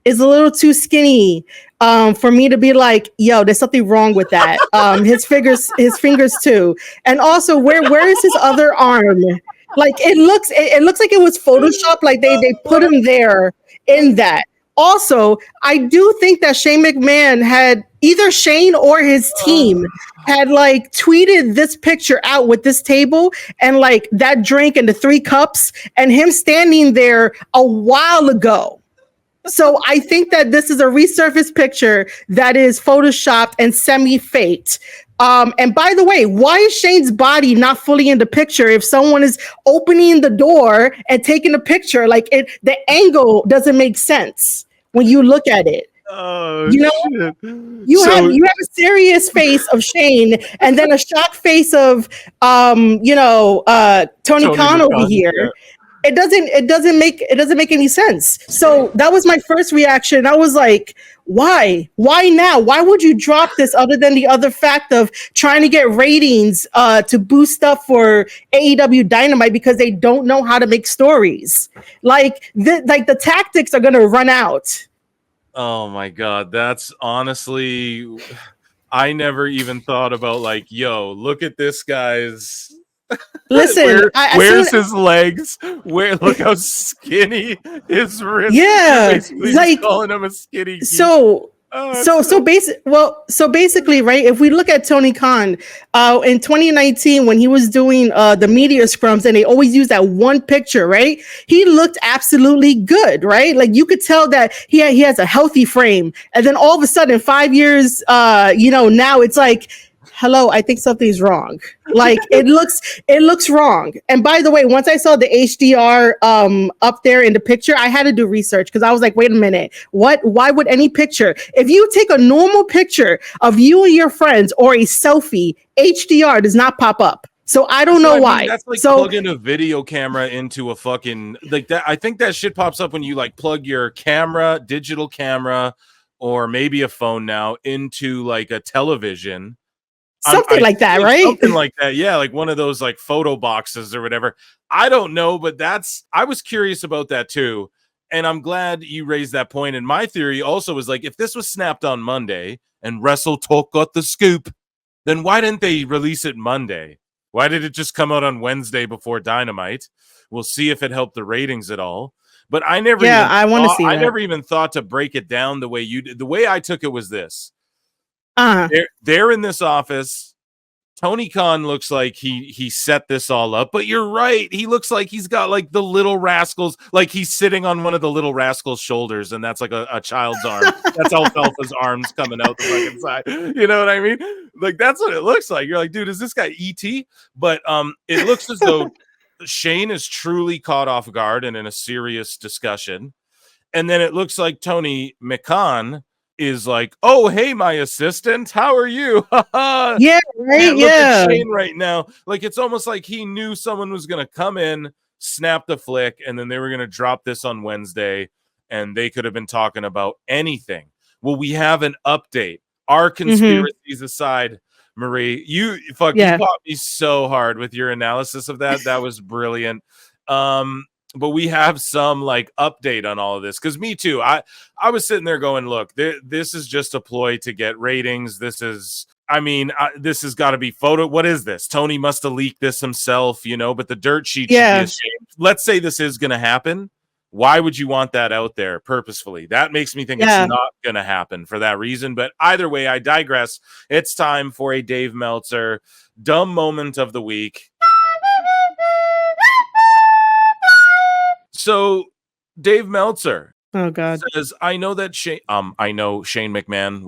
is a little too skinny for me to be like, yo, there's something wrong with that. His fingers too. And also where is his other arm? Like it looks like it was Photoshopped. Like they put him there in that. Also, I do think that Shane McMahon had either Shane or his team had like tweeted this picture out with this table and like that drink and the 3 cups and him standing there a while ago. So I think that this is a resurfaced picture that is photoshopped and semi-faked. And by the way, why is Shane's body not fully in the picture if someone is opening the door and taking a picture? Like the angle doesn't make sense when you look at it. Oh You know, shit! you have a serious face of Shane and then a shocked face of Tony Khan over McMahon, here. yeah. It doesn't make any sense. So that was my first reaction. I was like, why now? Why would you drop this other than the other fact of trying to get ratings to boost up for AEW Dynamite because they don't know how to make stories? Like the tactics are going to run out. Oh my god, that's honestly, I never even thought about like, yo, look at this guy's. Listen, where's his legs? Look how skinny his wrist. Yeah, Basically like calling him a skinny geek. so basically, right? If we look at Tony Khan, in 2019 when he was doing the media scrums, and they always use that one picture, right? He looked absolutely good, right? Like you could tell that he has a healthy frame, and then all of a sudden, 5 years, now it's like, hello, I think something's wrong. Like it looks wrong. And by the way, once I saw the HDR up there in the picture, I had to do research because I was like, wait a minute, why would any picture, if you take a normal picture of you and your friends or a selfie, HDR does not pop up. So I don't know why. That's like plugging a video camera into a fucking like that. I think that shit pops up when you like plug your digital camera, or maybe a phone now into like a television. Something like that, right? Something like that. Yeah, like one of those like photo boxes or whatever. I don't know, but I was curious about that too. And I'm glad you raised that point. And my theory also was like, if this was snapped on Monday and Wrestle Talk got the scoop, then why didn't they release it Monday? Why did it just come out on Wednesday before Dynamite? We'll see if it helped the ratings at all. But I never never even thought to break it down the way you did. The way I took it was this. They're in this office. Tony Khan looks like he set this all up, but you're right. He looks like he's got like the Little Rascals, like he's sitting on one of the Little Rascals' shoulders, and that's like a child's arm. That's Alfalfa's arms coming out the fucking side. You know what I mean? Like that's what it looks like. You're like, dude, is this guy E.T.? But it looks as though Shane is truly caught off guard and in a serious discussion, and then it looks like Tony Khan is like, oh, hey, my assistant, how are you? Yeah, right. Look at Shane right now. Like it's almost like he knew someone was gonna come in, snap the flick, and then they were gonna drop this on Wednesday, and they could have been talking about anything. Well, we have an update. Our conspiracies aside, Marie, you caught me so hard with your analysis of that. That was brilliant. But we have some like update on all of this, because me too. I was sitting there going, look, this is just a ploy to get ratings. This has got to be photo. What is this? Tony must have leaked this himself, but the dirt sheet should be ashamed. Let's say this is going to happen. Why would you want that out there purposefully? That makes me think it's not going to happen for that reason. But either way, I digress. It's time for a Dave Meltzer dumb moment of the week. So Dave Meltzer, says, I know Shane McMahon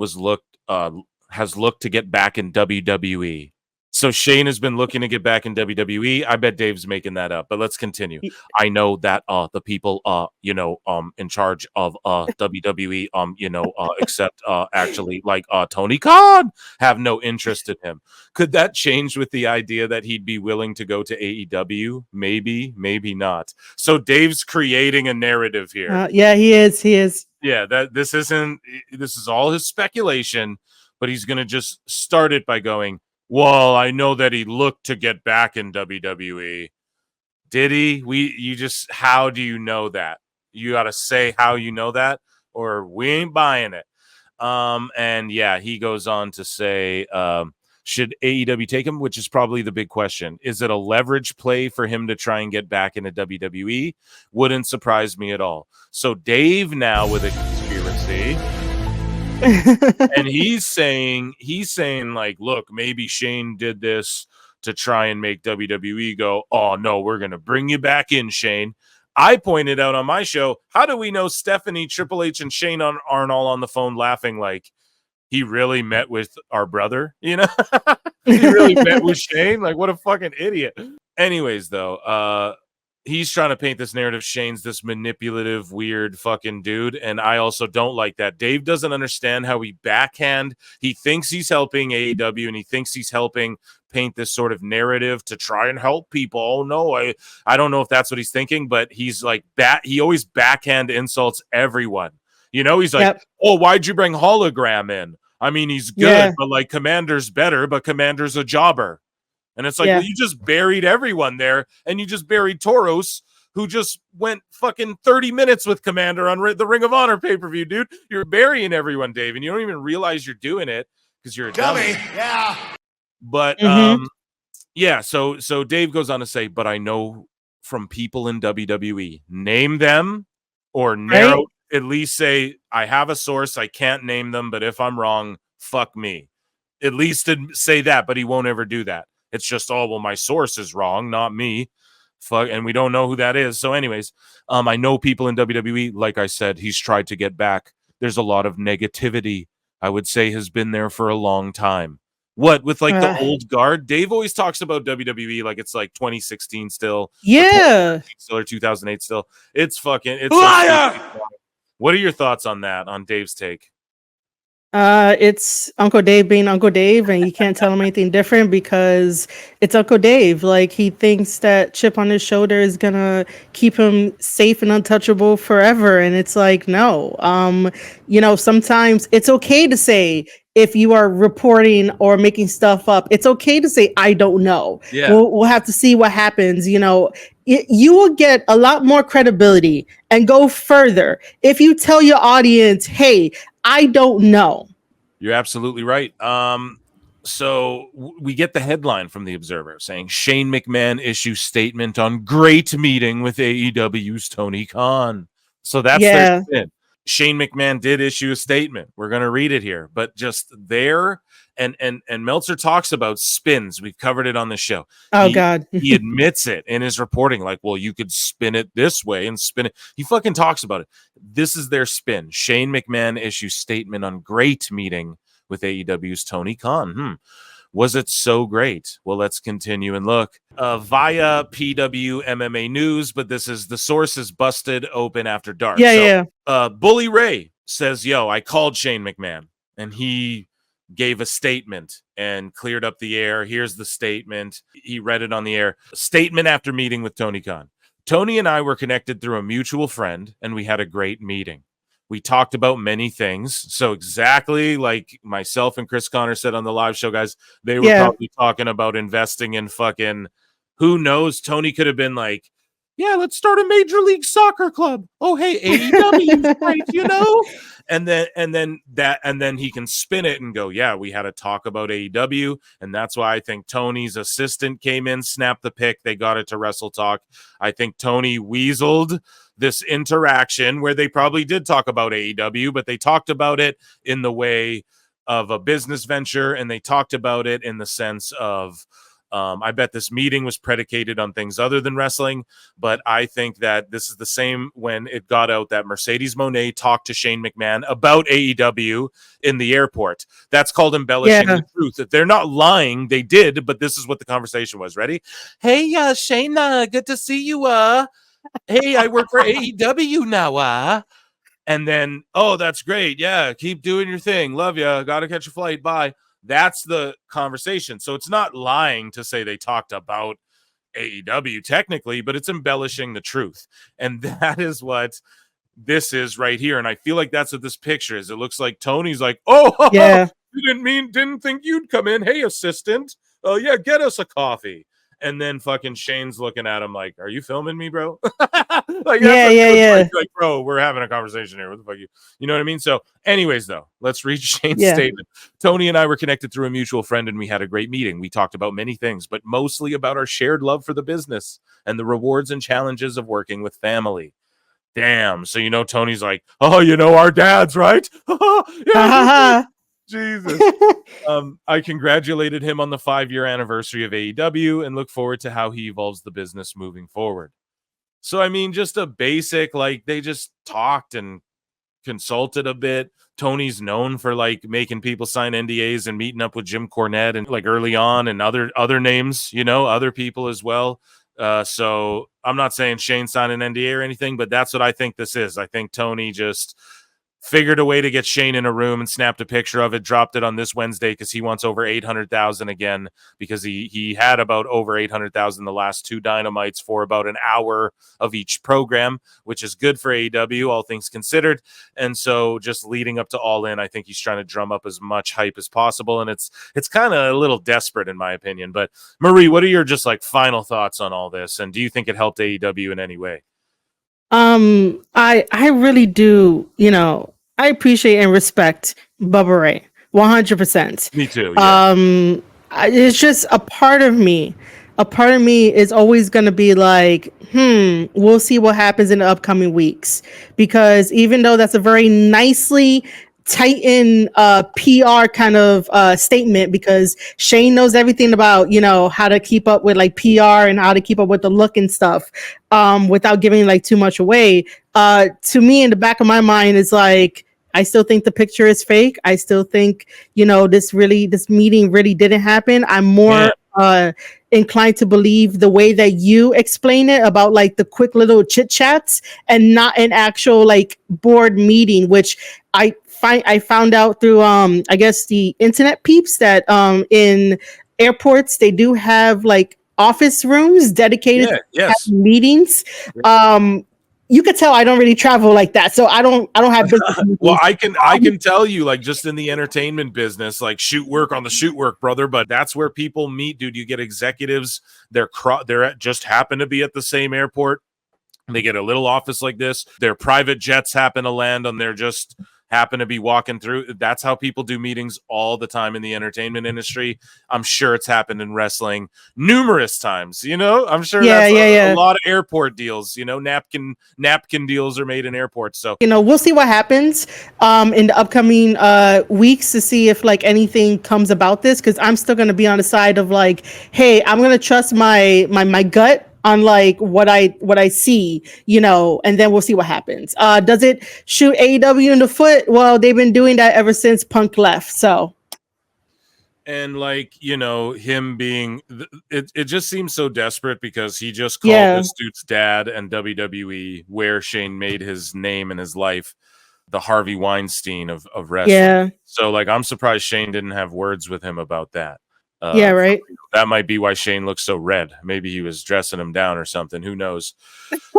has looked to get back in WWE. So Shane has been looking to get back in WWE. I bet Dave's making that up, but let's continue. I know that the people in charge of WWE except actually like Tony Khan have no interest in him. Could that change with the idea that he'd be willing to go to AEW? Maybe, maybe not. So Dave's creating a narrative here. Yeah, he is. Yeah, this is all his speculation, but he's going to just start it by going, well, I know that he looked to get back in WWE. Did he? How do you know that? You got to say how you know that, or we ain't buying it. And yeah, he goes on to say, should AEW take him? Which is probably the big question. Is it a leverage play for him to try and get back into WWE? Wouldn't surprise me at all. So Dave now with a conspiracy. And he's saying like, look, maybe Shane did this to try and make WWE go, oh no, we're gonna bring you back in, Shane. I pointed out on my show, how do we know Stephanie, Triple H, and Shane aren't all on the phone laughing like he really met with our brother? You know, he really met with Shane. Like, what a fucking idiot. Anyways, though, he's trying to paint this narrative. Shane's this manipulative, weird fucking dude. And I also don't like that. Dave doesn't understand how he backhand. He thinks he's helping AEW and he thinks he's helping paint this sort of narrative to try and help people. Oh no, I don't know if that's what he's thinking, but he's like he always backhand insults everyone. You know, he's like, oh, why'd you bring Hologram in? I mean, he's good, but like Commander's better, but Commander's a jobber. And it's like, well, you just buried everyone there, and you just buried Toros, who just went fucking 30 minutes with Commander on the Ring of Honor pay-per-view, dude. You're burying everyone, Dave, and you don't even realize you're doing it because you're a dummy. Yeah. But, so Dave goes on to say, but I know from people in WWE, name them or narrow, at least say, I have a source, I can't name them, but if I'm wrong, fuck me. At least say that, but he won't ever do that. It's just, oh, well, my source is wrong, not me. Fuck, and we don't know who that is. So anyways, I know people in WWE, like I said, he's tried to get back. There's a lot of negativity, I would say, has been there for a long time. What, with like the old guard? Dave always talks about WWE like it's like 2016 still. Yeah. Still or 2008 still. It's fucking, it's liar! What are your thoughts on that, on Dave's take? It's Uncle Dave being Uncle Dave, and you can't tell him anything different because it's Uncle Dave. Like, he thinks that chip on his shoulder is gonna keep him safe and untouchable forever, and it's like, no. You know, sometimes it's okay to say, if you are reporting or making stuff up, it's okay to say, I don't know. Yeah. We'll have to see what happens. You know, you will get a lot more credibility and go further if you tell your audience, hey, I don't know. You're absolutely right. So we get the headline from the Observer saying Shane McMahon issues statement on great meeting with AEW's Tony Khan. So that's their spin. Shane McMahon did issue a statement. We're going to read it here, but just there. And Meltzer talks about spins. We've covered it on the show. God. He admits it in his reporting. Like, well, you could spin it this way and spin it. He fucking talks about it. This is their spin. Shane McMahon issues statement on great meeting with AEW's Tony Khan. Was it so great? Well, let's continue and look. Via PW MMA News, but this is the source is busted open after dark. Bully Ray says, yo, I called Shane McMahon, and he gave a statement and cleared up the air. Here's the statement. He read it on the air. Statement after meeting with Tony Khan. Tony and I were connected through a mutual friend, and we had a great meeting. We talked about many things. So exactly like myself and Chris Connor said on the live show, guys, they were probably talking about investing in fucking, who knows? Tony could have been like, yeah, let's start a Major League Soccer club. Oh, hey, AEW, right, you know? And then he can spin it and go, yeah, we had a talk about AEW, and that's why I think Tony's assistant came in, snapped the pick, they got it to Wrestle Talk. I think Tony weaseled this interaction where they probably did talk about AEW, but they talked about it in the way of a business venture, and they talked about it in the sense of I bet this meeting was predicated on things other than wrestling, but I think that this is the same when it got out that Mercedes Moné talked to Shane McMahon about AEW in the airport. That's called embellishing the truth. If they're not lying, they did, but this is what the conversation was. Ready? Hey, Shane, good to see you. Hey, I work for AEW now. And then, oh, that's great. Yeah, keep doing your thing. Love you. Got to catch a flight. Bye. That's the conversation. So it's not lying to say they talked about AEW technically, but it's embellishing the truth. And that is what this is right here. And I feel like that's what this picture is. It looks like Tony's like, oh, yeah, didn't think you'd come in. Hey, assistant. Oh, yeah, get us a coffee. And then fucking Shane's looking at him like, are you filming me, bro? Like, yeah. Like, bro, we're having a conversation here. What the fuck you know what I mean? So anyways, though, let's read Shane's statement. Tony and I were connected through a mutual friend, and we had a great meeting. We talked about many things, but mostly about our shared love for the business and the rewards and challenges of working with family. Damn. So, you know, Tony's like, oh, you know, our dads, right? Jesus. I congratulated him on the 5-year anniversary of AEW and look forward to how he evolves the business moving forward. So, I mean, just a basic, like, they just talked and consulted a bit. Tony's known for like making people sign NDAs and meeting up with Jim Cornette and like early on, and other names, other people as well. So I'm not saying Shane signed an NDA or anything, but that's what I think this is. I think Tony just figured a way to get Shane in a room and snapped a picture of it, dropped it on this Wednesday because he wants over 800,000 again, because he had about over 800,000 the last two Dynamites for about an hour of each program, which is good for AEW, all things considered. And so just leading up to All In, I think he's trying to drum up as much hype as possible. And it's kind of a little desperate in my opinion. But Marie, what are your just like final thoughts on all this? And do you think it helped AEW in any way? I really do, I appreciate and respect Bubba Ray 100%. Me too. Yeah. It's just a part of me. A part of me is always going to be like, we'll see what happens in the upcoming weeks, because even though that's a very nicely tighten PR kind of statement, because Shane knows everything about, how to keep up with like PR and how to keep up with the look and stuff without giving like too much away. To me, in the back of my mind is like, I still think the picture is fake. I still think, this meeting really didn't happen. I'm more inclined to believe the way that you explain it, about like the quick little chit chats and not an actual like board meeting, which I found out through I guess the internet peeps that in airports they do have like office rooms dedicated to meetings. You could tell I don't really travel like that, so I don't have business. Well, I can tell you, like, just in the entertainment business, like shoot work on the shoot work, brother. But that's where people meet, dude. You get executives. They're just happen to be at the same airport. They get a little office like this. Their private jets happen to land on. They're just happen to be walking through. That's how people do meetings all the time in the entertainment industry. I'm sure it's happened in wrestling numerous times. I'm sure a lot of airport deals. Napkin deals are made in airports. So we'll see what happens in the upcoming weeks to see if like anything comes about this, because I'm still going to be on the side of like, hey, I'm going to trust my gut on like what I see, and then we'll see what happens. Does it shoot AEW in the foot? Well, they've been doing that ever since Punk left. So, and like, him being, it just seems so desperate, because he just called this dude's dad and WWE, where Shane made his name and his life, the Harvey Weinstein of wrestling. Yeah. So like, I'm surprised Shane didn't have words with him about that. Right. That might be why Shane looks so red. Maybe he was dressing him down or something. Who knows?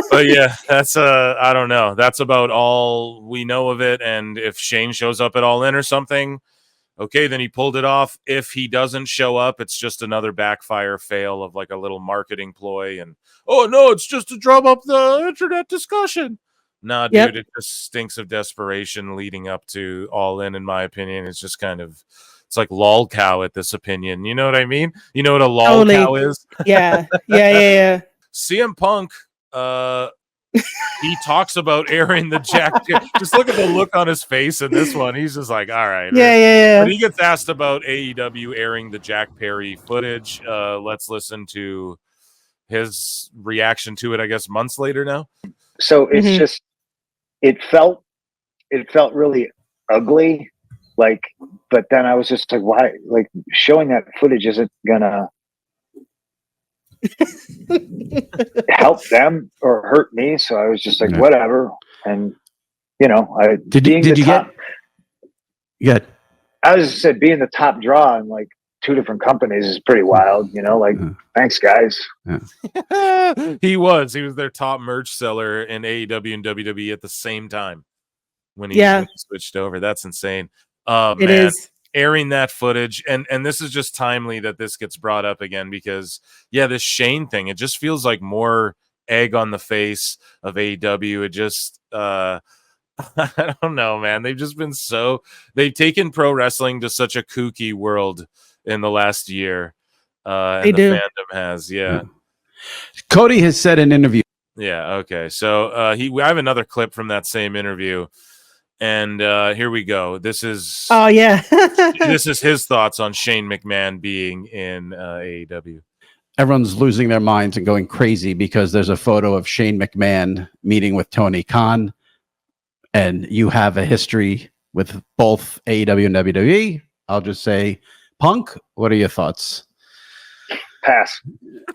But yeah, that's I don't know. That's about all we know of it. And if Shane shows up at All In or something, okay, then he pulled it off. If he doesn't show up, it's just another backfire fail of like a little marketing ploy. And oh no, it's just to drum up the internet discussion. Nah, dude, It just stinks of desperation leading up to All In my opinion. It's just kind of, it's like lol cow at this opinion. You know what I mean? You know what a lol cow is? Yeah. CM Punk, he talks about airing the Jack. Just look at the look on his face in this one. He's just like, all right. Yeah. But he gets asked about AEW airing the Jack Perry footage. Let's listen to his reaction to it, I guess, months later now. So it's just, it felt really ugly. Like, but then I was just like, why? Like, showing that footage isn't gonna help them or hurt me. So I was just like, whatever. And I did you get? I was said being the top draw in like 2 different companies is pretty wild. Thanks guys. Yeah. He was their top merch seller in AEW and WWE at the same time when he switched over. That's insane. It is. Airing that footage, and this is just timely that this gets brought up again, because this Shane thing, it just feels like more egg on the face of AEW. It just I don't know, man. They've taken pro wrestling to such a kooky world in the last year. And the fandom has, Cody has said in an interview. Yeah, okay. So I have another clip from that same interview. And here we go. This is this is his thoughts on Shane McMahon being in AEW. everyone's losing their minds and going crazy because there's a photo of Shane McMahon meeting with Tony Khan, and you have a history with both AEW and WWE. I'll just say, Punk, what are your thoughts? Pass.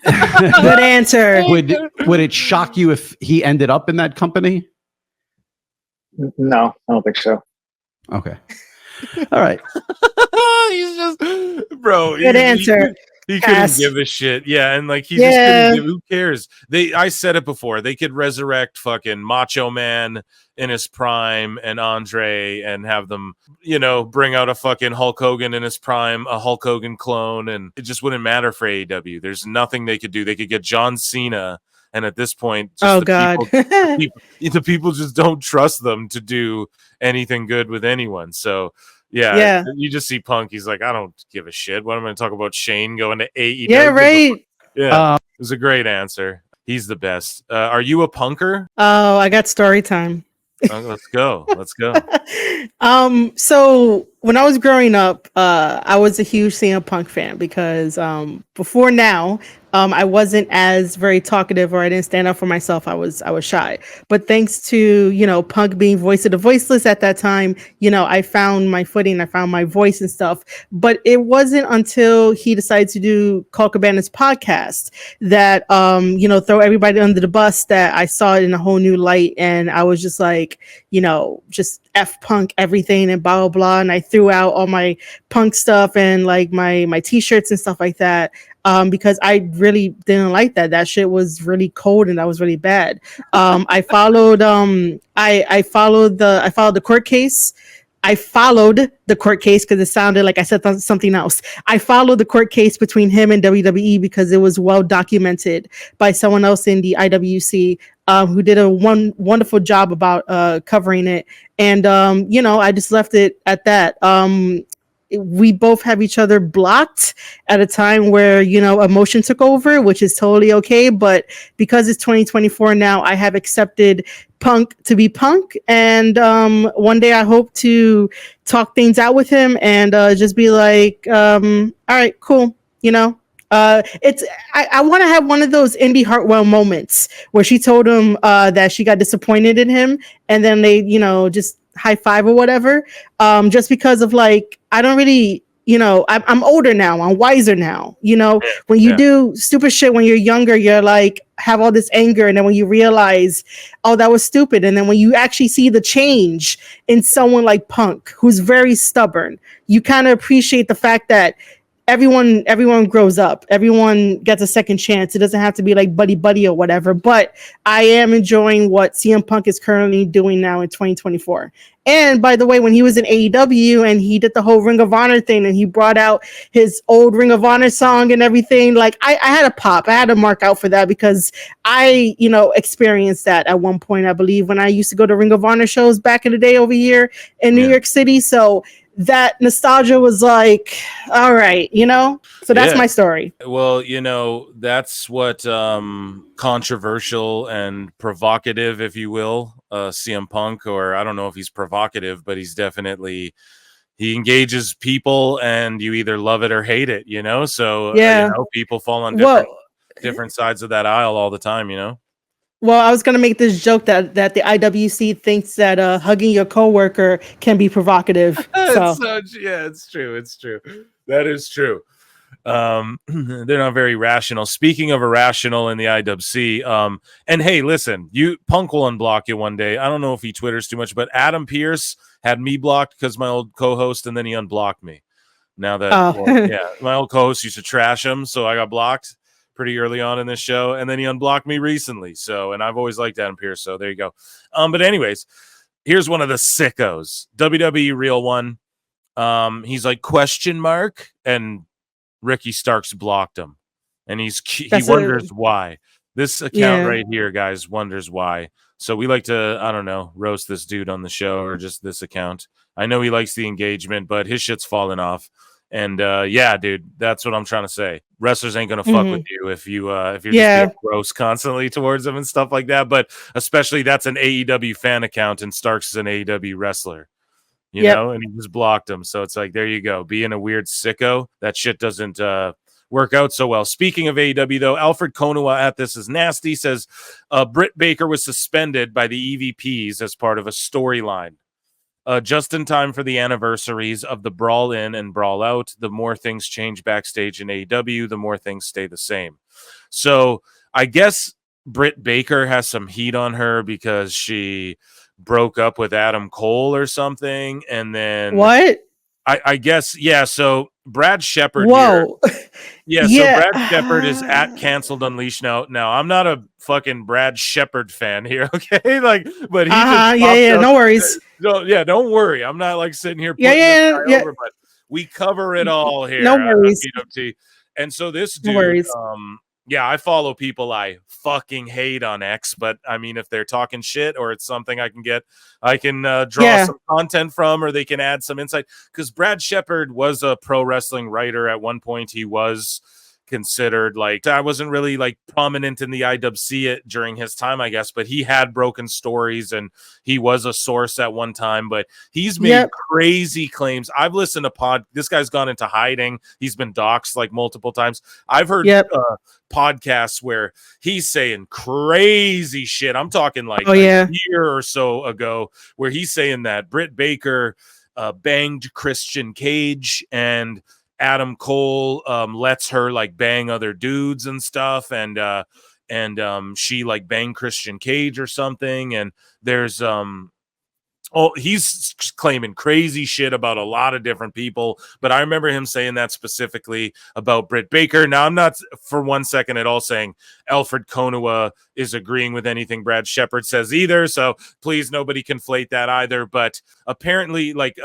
Good answer. Would it shock you if he ended up in that company? No, I don't think so. Okay. All right. He's just, bro. Good answer. He couldn't Pass. give a shit. Yeah, and like he just couldn't give. Who cares? I said it before. They could resurrect fucking Macho Man in his prime and Andre and have them, bring out a fucking Hulk Hogan in his prime, a Hulk Hogan clone, and it just wouldn't matter for AEW. There's nothing they could do. They could get John Cena, and at this point, just the people just don't trust them to do anything good with anyone. So. Yeah, you just see Punk. He's like, I don't give a shit. What am I going to talk about? Shane going to AEW? Yeah, right. Yeah, it was a great answer. He's the best. Are you a punker? Oh, I got story time. Let's go. So when I was growing up, I was a huge CM Punk fan because before now, I wasn't as very talkative, or I didn't stand up for myself. I was shy. But thanks to, Punk being voice of the voiceless at that time, I found my footing, I found my voice and stuff. But it wasn't until he decided to do Colt Cabana's podcast that, throw everybody under the bus, that I saw it in a whole new light. And I was just like, just F Punk everything and blah, blah, blah. And I threw out all my Punk stuff and like my t-shirts and stuff like that. Because I really didn't like that. That shit was really cold and that was really bad. I followed the court case. I followed the court case because it sounded like I said something else. I followed the court case between him and WWE because it was well documented by someone else in the IWC who did a wonderful job about covering it. And, I just left it at that. We both have each other blocked at a time where, emotion took over, which is totally okay. But because it's 2024 now, I have accepted Punk to be Punk. And one day I hope to talk things out with him and just be like, all right, cool. I want to have one of those Indy Hartwell moments where she told him that she got disappointed in him. And then they, just high five or whatever, just because of like, I don't really, I'm older now, I'm wiser now, when you do stupid shit when you're younger, you're like, have all this anger, and then when you realize, oh, that was stupid, and then when you actually see the change in someone like Punk, who's very stubborn, you kind of appreciate the fact that everyone grows up. Everyone gets a second chance. It doesn't have to be like buddy or whatever, but I am enjoying what CM Punk is currently doing now in 2024. And by the way, when he was in AEW and he did the whole Ring of Honor thing and he brought out his old Ring of Honor song and everything, like I had a pop. I had to mark out for that because I, experienced that at one point, I believe, when I used to go to Ring of Honor shows back in the day over here in New York City. So that nostalgia was like, all right, so that's my story. Well, that's what controversial and provocative, if you will, CM Punk, or I don't know if he's provocative, but he's definitely, he engages people and you either love it or hate it, so people fall on different sides of that aisle all the time, Well, I was going to make this joke that the IWC thinks that hugging your coworker can be provocative. It's true. That is true. They're not very rational. Speaking of irrational in the IWC, and hey, listen, Punk will unblock you one day. I don't know if he Twitters too much, but Adam Pearce had me blocked because my old co-host, and then he unblocked me. Now that, my old co-host used to trash him, so I got blocked pretty early on in this show, and then he unblocked me recently. So, and I've always liked Adam Pearce, so there you go. But anyways, here's one of the sickos, WWE Real One. He's like, ? And Ricky Starks blocked him, and he wonders why. This account right here, guys, wonders why. So we like to, I don't know, roast this dude on the show, or just this account. I know he likes the engagement, but his shit's falling off. And dude, that's what I'm trying to say. Wrestlers ain't gonna fuck with you if you're just being gross constantly towards them and stuff like that. But especially that's an AEW fan account, and Starks is an AEW wrestler, you know, and he just blocked him. So it's like, there you go, being a weird sicko. That shit doesn't work out so well. Speaking of AEW, though, Alfred Konuwa at This Is Nasty says Britt Baker was suspended by the EVPs as part of a storyline. Just in time for the anniversaries of the Brawl In and Brawl Out. The more things change backstage in AEW, the more things stay the same. So I guess Britt Baker has some heat on her because she broke up with Adam Cole or something. And then what? I guess, yeah. So Brad Shepard Whoa. here. Yeah, so Brad Shepard is at Canceled Unleashed now. Now, I'm not a fucking Brad Shepard fan here, okay? Like, but he just yeah, no worries. No, yeah, don't worry. I'm not like sitting here putting Yeah. over, but we cover it all here. No worries. PWT. And so this dude, No worries. yeah, I follow people I fucking hate on X, but I mean, if they're talking shit or it's something I can draw some content from, or they can add some insight. Because Brad Shepard was a pro wrestling writer at one point. He was considered, like, I wasn't really like prominent in the IWC during his time, I guess, but he had broken stories and he was a source at one time. But he's made crazy claims. I've listened to this guy's gone into hiding. He's been doxxed like multiple times. I've heard podcasts where he's saying crazy shit. I'm talking like a year or so ago, where he's saying that Britt Baker banged Christian Cage and Adam Cole lets her like bang other dudes and stuff, and she like banged Christian Cage or something. And there's he's claiming crazy shit about a lot of different people, but I remember him saying that specifically about Britt Baker. Now, I'm not for 1 second at all saying Alfred Konuwa is agreeing with anything Brad Shepard says either, so please nobody conflate that either. But apparently, like,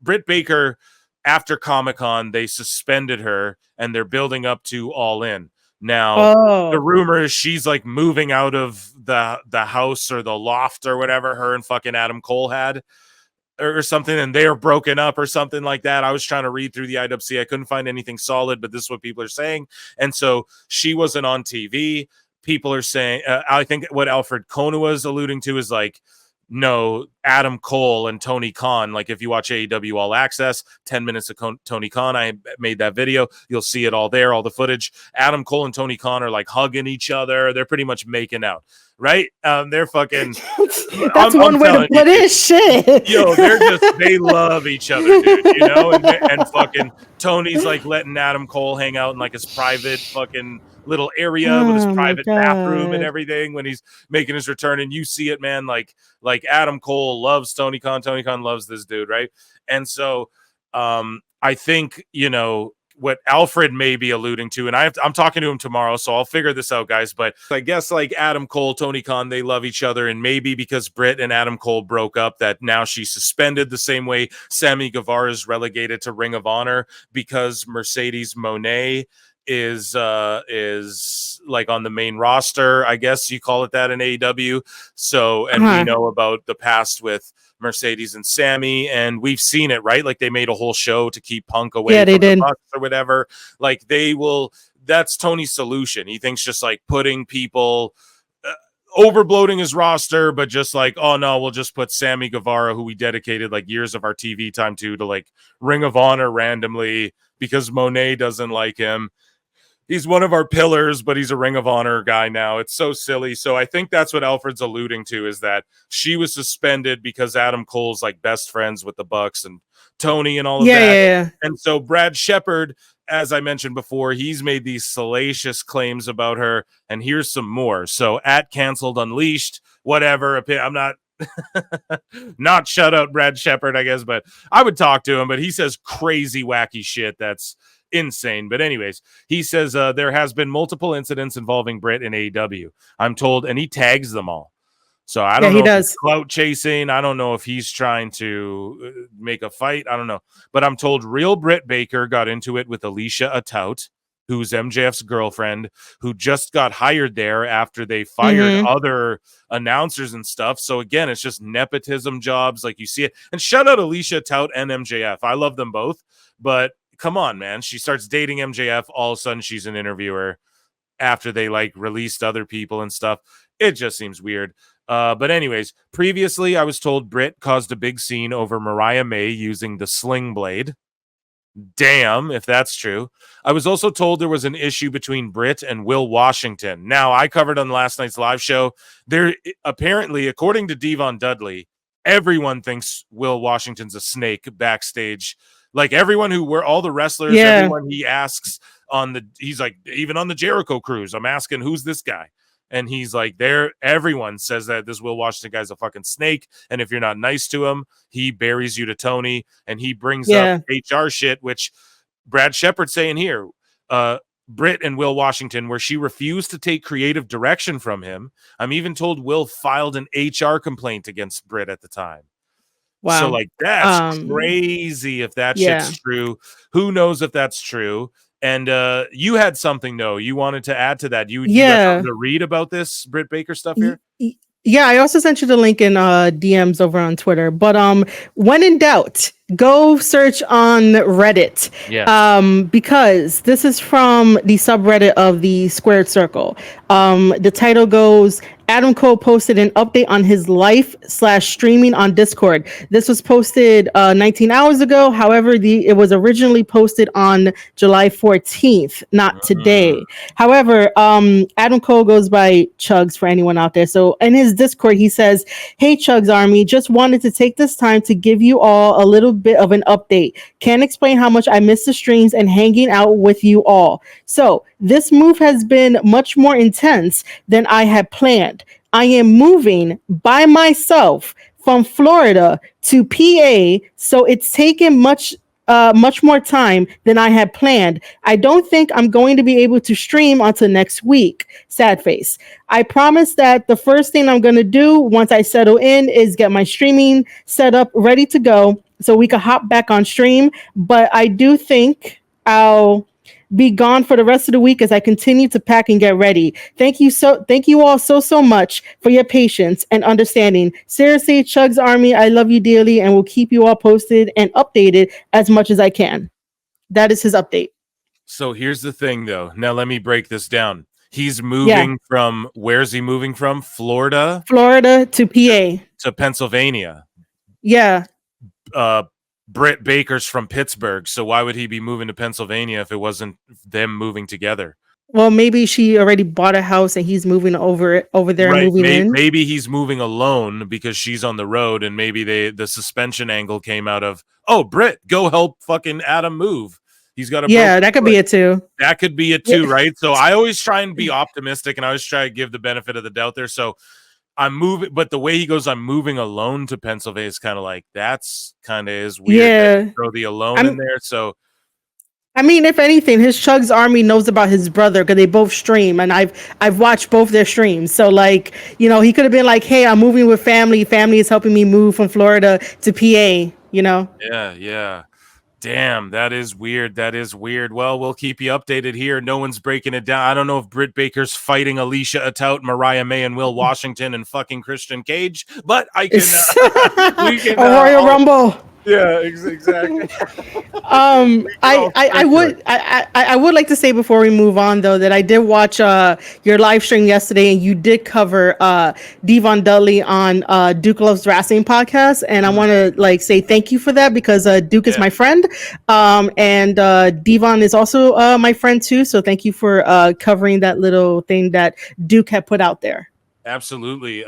Britt Baker, after Comic-Con, they suspended her and they're building up to All In. Now, the rumor is she's like moving out of the house or the loft or whatever her and fucking Adam Cole had or something, and they are broken up or something like that. I was trying to read through the IWC. I couldn't find anything solid, but this is what people are saying. And so she wasn't on TV. People are saying, I think what Alfred Konuwa is alluding to is like, no, Adam Cole and Tony Khan. Like, if you watch AEW All Access, 10 minutes of Tony Khan, I made that video. You'll see it all there, all the footage. Adam Cole and Tony Khan are like hugging each other. They're pretty much making out, right? They're fucking. That's one way to put it. Shit. Yo, they love each other, dude. You know, and fucking Tony's like letting Adam Cole hang out in like his private fucking little area with his private bathroom and everything when he's making his return. And you see it, man. Like Adam Cole loves Tony Khan. Tony Khan loves this dude, right? And so I think, you know, what Alfred may be alluding to, and I'm talking to him tomorrow, so I'll figure this out, guys. But I guess like Adam Cole, Tony Khan, they love each other, and maybe because Britt and Adam Cole broke up, that now she's suspended the same way Sammy Guevara is relegated to Ring of Honor because Mercedes Moné is like on the main roster, I guess you call it that in AEW. So, and we know about the past with Mercedes and Sammy, and we've seen it, right? Like they made a whole show to keep Punk away from the Bucks or whatever. Like that's Tony's solution. He thinks just like putting people overbloating his roster, but just like, oh no, we'll just put Sammy Guevara, who we dedicated like years of our TV time to like Ring of Honor randomly because Monet doesn't like him. He's one of our pillars, but he's a Ring of Honor guy now. It's so silly. So I think that's what Alfred's alluding to, is that she was suspended because Adam Cole's like best friends with the Bucks and Tony and all of that. Yeah. And so Brad Shepard, as I mentioned before, he's made these salacious claims about her. And here's some more. So at Canceled Unleashed, whatever. I'm not shut out Brad Shepard, I guess, but I would talk to him. But he says crazy, wacky shit that's insane. But anyways, he says there has been multiple incidents involving Britt and AEW, I'm told, and he tags them all. So I don't know if he's clout chasing. I don't know if he's trying to make a fight. I don't know. But I'm told real Britt Baker got into it with Alicia Atout, who's MJF's girlfriend, who just got hired there after they fired other announcers and stuff. So again, it's just nepotism jobs like you see it. And shout out Alicia Atout and MJF. I love them both. But come on, man. She starts dating MJF. All of a sudden, she's an interviewer after they like released other people and stuff. It just seems weird. But anyways, previously I was told Britt caused a big scene over Mariah May using the sling blade. Damn, if that's true. I was also told there was an issue between Britt and Will Washington. Now, I covered on last night's live show. There apparently, according to Devon Dudley, everyone thinks Will Washington's a snake backstage. Like everyone all the wrestlers, everyone he asks he's like, even on the Jericho cruise, I'm asking, who's this guy? And he's like, everyone says that this Will Washington guy's a fucking snake. And if you're not nice to him, he buries you to Tony. And he brings up HR shit, which Brad Shepard's saying here, Britt and Will Washington, where she refused to take creative direction from him. I'm even told Will filed an HR complaint against Britt at the time. Wow. So like, that's crazy if that shit's true. Who knows if that's true? And you had something, though, you wanted to add to that. You got something to read about this Britt Baker stuff here? Yeah, I also sent you the link in DMs over on Twitter. But when in doubt, go search on Reddit. Because this is from the subreddit of the Squared Circle. The title goes, Adam Cole posted an update on his life/streaming on Discord. This was posted 19 hours ago. However, it was originally posted on July 14th, not today. However, Adam Cole goes by Chugs for anyone out there. So in his Discord, he says, "Hey, Chugs Army, just wanted to take this time to give you all a little bit of an update. Can't explain how much I miss the streams and hanging out with you all. So this move has been much more intense than I had planned. I am moving by myself from Florida to PA, so it's taken much more time than I had planned. I don't think I'm going to be able to stream until next week. Sad face. I promise that the first thing I'm going to do once I settle in is get my streaming set up ready to go so we can hop back on stream. But I do think I'll be gone for the rest of the week as I continue to pack and get ready. Thank you all so much for your patience and understanding. Seriously, Chugs Army, I love you dearly and will keep you all posted and updated as much as I can." That is his update. So here's the thing, though. Now let me break this down. He's moving from, where's he moving from? Florida to PA. To Pennsylvania. Yeah. Britt Baker's from Pittsburgh, so why would he be moving to Pennsylvania if it wasn't them moving together? Well, maybe she already bought a house and he's moving over there. Right. And moving in. Maybe he's moving alone because she's on the road, and maybe the suspension angle came out of, oh, Britt, go help fucking Adam move. He's got that could be it too. That could be it too, right? So I always try and be optimistic, and I always try to give the benefit of the doubt there. So I'm moving, but the way he goes, I'm moving alone to Pennsylvania is kind of like, that's kind of is weird. Yeah. Throw the alone in there. So, I mean, if anything, his Chugs Army knows about his brother because they both stream, and I've watched both their streams. So like, he could have been like, "Hey, I'm moving with family. Family is helping me move from Florida to PA." Yeah. Damn, that is weird. Well, we'll keep you updated here. No one's breaking it down. I don't know if Britt Baker's fighting Alicia Atout, Mariah May, and Will Washington and fucking Christian Cage, but I can. We can Royal Rumble. Yeah, exactly. I would like to say before we move on, though, that I did watch your live stream yesterday, and you did cover Devon Dudley on Duke Loves Wrestling podcast, and I want to say thank you for that because Duke is my friend, and Devon is also my friend too. So thank you for covering that little thing that Duke had put out there. Absolutely.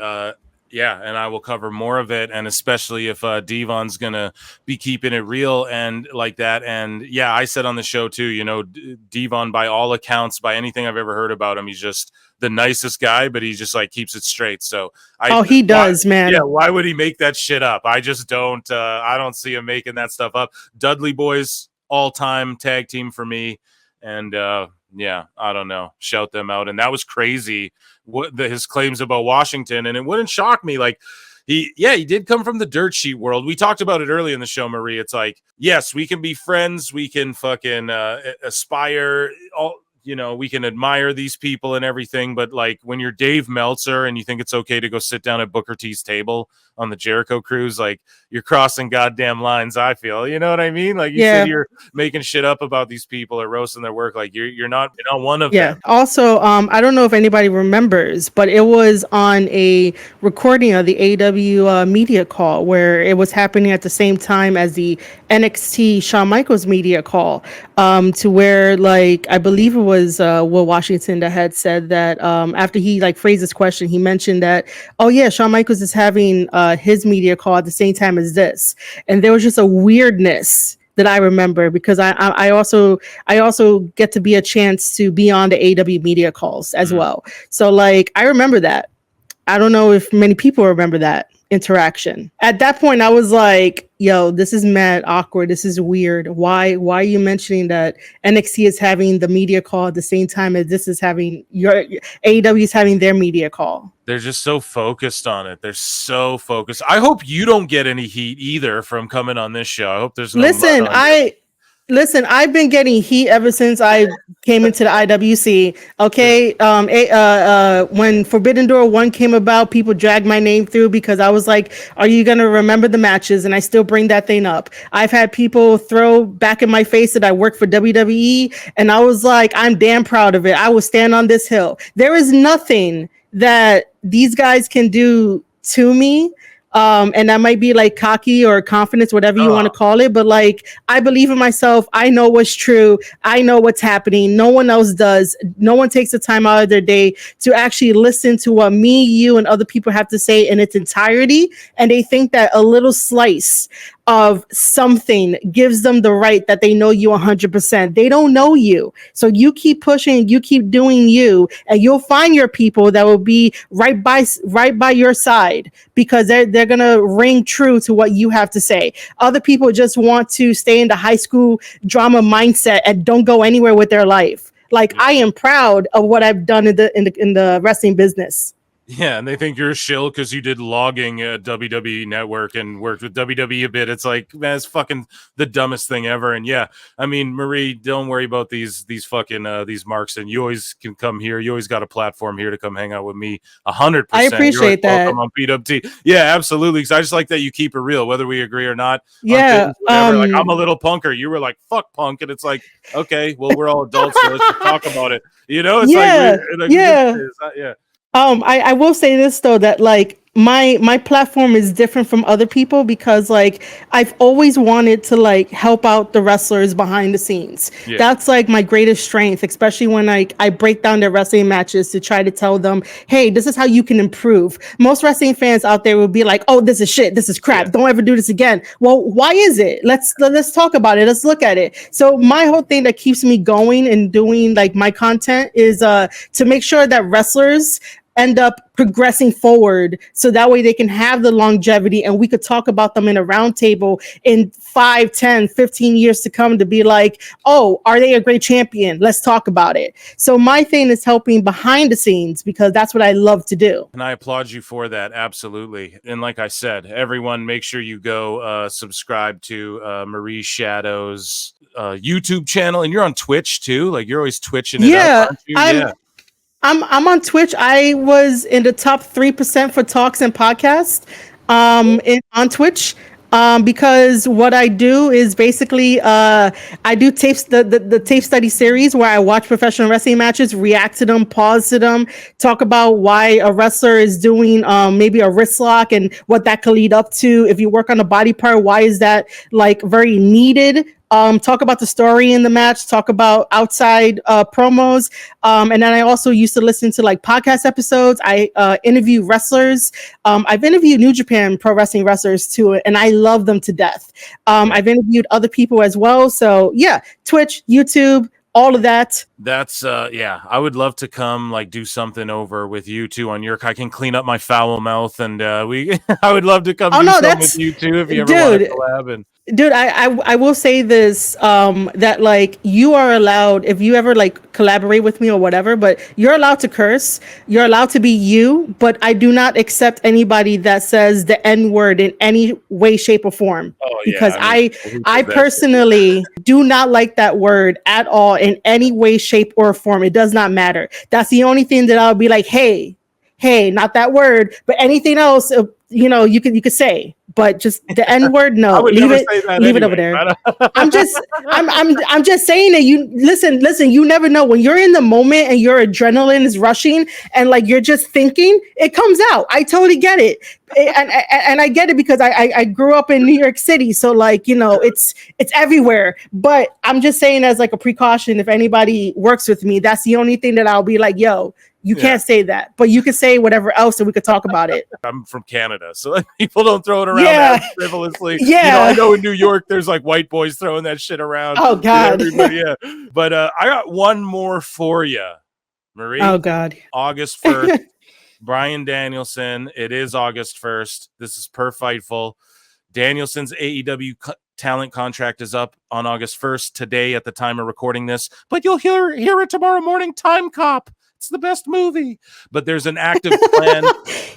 Yeah, and I will cover more of it, and especially if Devon's going to be keeping it real and like that. And yeah, I said on the show too, Devon, by all accounts, by anything I've ever heard about him, he's just the nicest guy, but he just keeps it straight. So he does, man. Yeah, why would he make that shit up? I just don't. I don't see him making that stuff up. Dudley Boys, all-time tag team for me, and yeah, I don't know. Shout them out. And that was crazy, his claims about Washington. And it wouldn't shock me. He did come from the dirt sheet world. We talked about it early in the show, Marie. It's like, yes, we can be friends. We can fucking aspire. we can admire these people and everything, but like when you're Dave Meltzer and you think it's okay to go sit down at Booker T's table on the Jericho cruise, like you're crossing goddamn lines. I feel, you know what I mean? Like you said, you're making shit up about these people or roasting their work. Like you're not one of them. Also, I don't know if anybody remembers, but it was on a recording of the AEW media call where it was happening at the same time as the NXT Shawn Michaels media call, to where, like, I believe it was Will Washington that had said that after he like phrased this question, he mentioned that, oh yeah, Shawn Michaels is having his media call at the same time as this, and there was just a weirdness that I remember because I also get to be a chance to be on the AEW media calls as well. So like I remember that. I don't know if many people remember that interaction. At that point, I was like, yo, this is mad awkward. This is weird. Why are you mentioning that NXT is having the media call at the same time as this is having your AEW is having their media call? They're just so focused on it. They're so focused. I hope you don't get any heat either from coming on this show. I hope there's no Listen, I've been getting heat ever since I came into the IWC. Okay, when Forbidden Door 1 came about, people dragged my name through because I was like, "Are you gonna remember the matches?" And I still bring that thing up. I've had people throw back in my face that I work for WWE, and I was like, "I'm damn proud of it. I will stand on this hill." There is nothing that these guys can do to me. And that might be like cocky or confidence, whatever you want to call it. But like, I believe in myself. I know what's true. I know what's happening. No one else does. No one takes the time out of their day to actually listen to what me, you, and other people have to say in its entirety. And they think that a little slice of something gives them the right that they know you 100%. They don't know you. So you keep pushing, you keep doing you, and you'll find your people that will be right by your side because they're going to ring true to what you have to say. Other people just want to stay in the high school drama mindset and don't go anywhere with their life. Like I am proud of what I've done in the wrestling business. Yeah, and they think you're a shill because you did logging at WWE Network and worked with WWE a bit. It's like, man, it's fucking the dumbest thing ever. And yeah, I mean, Marie, don't worry about these fucking these marks. And you always can come here. You always got a platform here to come hang out with me. 100%. I appreciate that. Welcome on PWT. Yeah, absolutely. Because I just like that you keep it real, whether we agree or not. Yeah, like I'm a little punker. You were like, fuck punk, and it's like, okay, well, we're all adults, so let's just talk about it. You know, it's yeah. I will say this though, that like my platform is different from other people because like I've always wanted to like help out the wrestlers behind the scenes. Yeah. That's like my greatest strength, especially when I break down their wrestling matches to try to tell them, hey, this is how you can improve. Most wrestling fans out there will be like, oh, this is shit, this is crap, don't ever do this again. Well, why is it? Let's talk about it. Let's look at it. So my whole thing that keeps me going and doing like my content is to make sure that wrestlers end up progressing forward so that way they can have the longevity and we could talk about them in a round table in 5, 10, 15 years to come to be like, oh, are they a great champion? Let's talk about it. So my thing is helping behind the scenes because that's what I love to do. And I applaud you for that. Absolutely. And like I said, everyone, make sure you go subscribe to Marie Shadow's YouTube channel. And you're on Twitch too. Like you're always twitching it up, aren't you? I'm on Twitch. I was in the top 3% for talks and podcasts on Twitch because what I do is basically I do the tape study series where I watch professional wrestling matches, react to them, pause to them, talk about why a wrestler is doing maybe a wrist lock and what that could lead up to. If you work on a body part, why is that like very needed? Talk about the story in the match, talk about outside promos. And then I also used to listen to like podcast episodes. I interview wrestlers. I've interviewed New Japan Pro Wrestling wrestlers too, and I love them to death. I've interviewed other people as well. So yeah, Twitch, YouTube, all of that. That's yeah, I would love to come like do something over with you too on your. I can clean up my foul mouth and I would love to come do something with you too if you ever want to collab. And Dude, I will say this, that like you are allowed, if you ever like collaborate with me or whatever, but you're allowed to curse, you're allowed to be you, but I do not accept anybody that says the N word in any way, shape, or form. Oh Because yeah, who I does that shit? personally do not like that word at all in any way, shape, or form. It does not matter. That's the only thing that I'll be like, hey, not that word, but anything else, you could say, but just the N word, no, I would leave never it, say that leave it over anyway, there. but- I'm just saying that you listen, you never know when you're in the moment and your adrenaline is rushing and like you're just thinking, it comes out. I totally get it. And I get it because I grew up in New York City, so like, it's everywhere. But I'm just saying as like a precaution, if anybody works with me, that's the only thing that I'll be like, yo, you can't say that, but you can say whatever else and we could talk about it. I'm from Canada, so people don't throw it around Yeah. as frivolously. Yeah. I know in New York there's like white boys throwing that shit around. Oh God. Everybody, yeah. But I got one more for you, Marie. Oh God. August 1st, Bryan Danielson. It is August 1st. This is per Fightful. Danielson's AEW talent contract is up on August 1st today at the time of recording this, but you'll hear it tomorrow morning. Time Cop. It's the best movie. But there's an active plan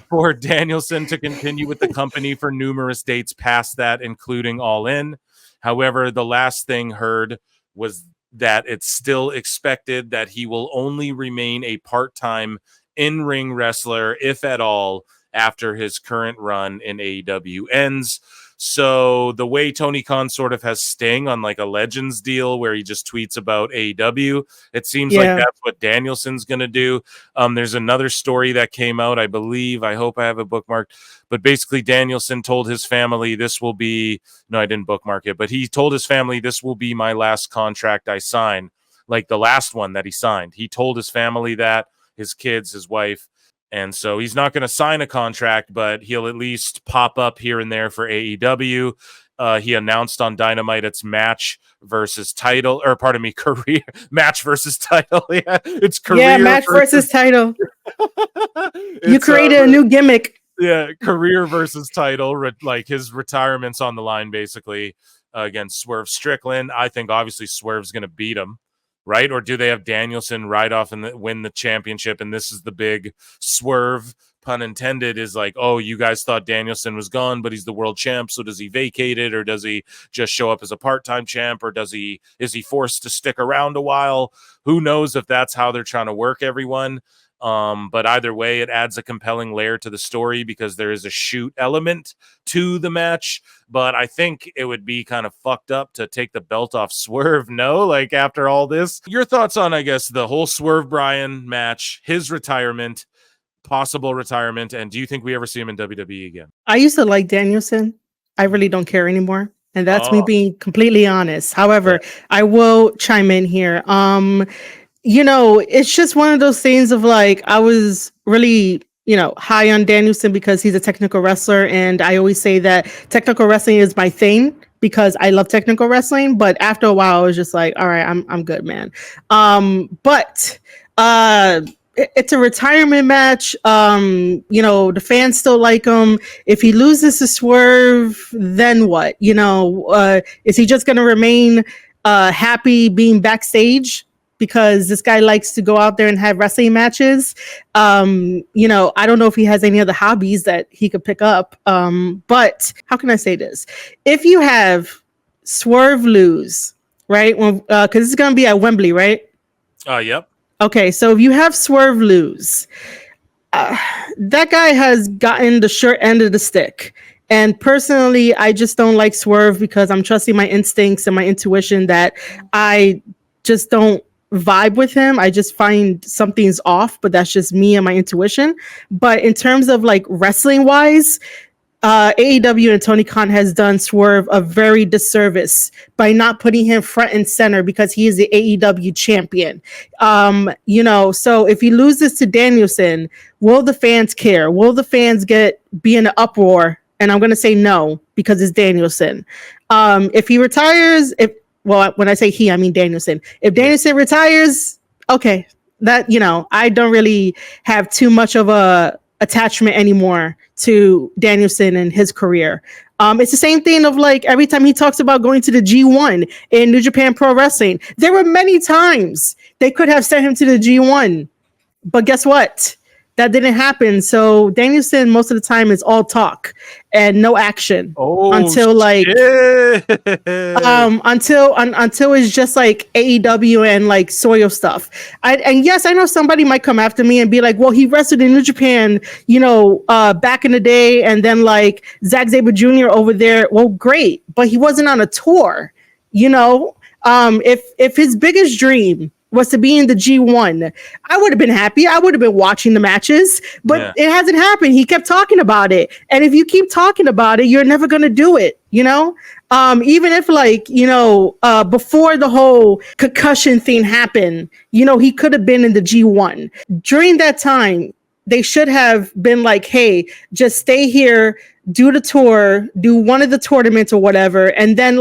for Danielson to continue with the company for numerous dates past that, including All In. However, the last thing heard was that it's still expected that he will only remain a part-time in-ring wrestler, if at all, after his current run in AEW ends. So the way Tony Khan sort of has Sting on like a Legends deal where he just tweets about AEW, it seems like that's what Danielson's going to do. There's another story that came out, I believe. I hope I have it bookmarked. But basically, Danielson told his family this will be... No, I didn't bookmark it. But he told his family this will be my last contract I sign. Like the last one that he signed. He told his family that, his kids, his wife. And so he's not going to sign a contract, but he'll at least pop up here and there for AEW. He announced on Dynamite it's match versus title, or pardon me, career match versus title. Yeah, it's career. Yeah, match versus title. You created a new gimmick. Yeah, career versus title. Like his retirement's on the line, basically, against Swerve Strickland. I think obviously Swerve's going to beat him. Right? Or do they have Danielson ride off and win the championship? And this is the big Swerve, pun intended, is like, oh, you guys thought Danielson was gone, but he's the world champ. So does he vacate it, or does he just show up as a part-time champ, or is he forced to stick around a while? Who knows if that's how they're trying to work everyone. But either way, it adds a compelling layer to the story because there is a shoot element to the match. But I think it would be kind of fucked up to take the belt off Swerve. No, like after all this, your thoughts on, I guess, the whole Swerve Bryan match, his retirement, possible retirement, and do you think we ever see him in WWE again? I used to like Danielson. I really don't care anymore. And that's me being completely honest. However, I will chime in here. It's just one of those things of like, I was really, high on Danielson because he's a technical wrestler. And I always say that technical wrestling is my thing because I love technical wrestling. But after a while, I was just like, all right, I'm good, man. But it's a retirement match. The fans still like him. If he loses to Swerve, then what? Is he just going to remain happy being backstage? Because this guy likes to go out there and have wrestling matches. I don't know if he has any other hobbies that he could pick up. But how can I say this? If you have Swerve lose, right? Because this is going to be at Wembley, right? Yep. Okay, so if you have Swerve lose, that guy has gotten the short end of the stick. And personally, I just don't like Swerve because I'm trusting my instincts and my intuition that I just don't vibe with him. I just find something's off, but that's just me and my intuition. But in terms of like wrestling wise, AEW and Tony Khan has done Swerve a very disservice by not putting him front and center because he is the AEW champion. So if he loses to Danielson, will the fans care? Will the fans be in an uproar? And I'm going to say no, because it's Danielson. If he retires, when I say he, I mean Danielson. If Danielson retires, okay, that, I don't really have too much of a attachment anymore to Danielson and his career. It's the same thing of like every time he talks about going to the G1 in New Japan Pro Wrestling. There were many times they could have sent him to the G1, but guess what? That didn't happen. So Danielson most of the time is all talk and no action until like until it's just like AEW and like soil stuff. And yes, I know somebody might come after me and be like, well, he wrestled in New Japan, back in the day, and then like Zack Sabre Jr. over there. Well, great, but he wasn't on a tour. If his biggest dream was to be in the G1, I would have been happy. I would have been watching the matches, but it hasn't happened. He kept talking about it. And if you keep talking about it, you're never going to do it, even if before the whole concussion thing happened, he could have been in the G1. During that time, they should have been like, hey, just stay here, do the tour, do one of the tournaments or whatever. And then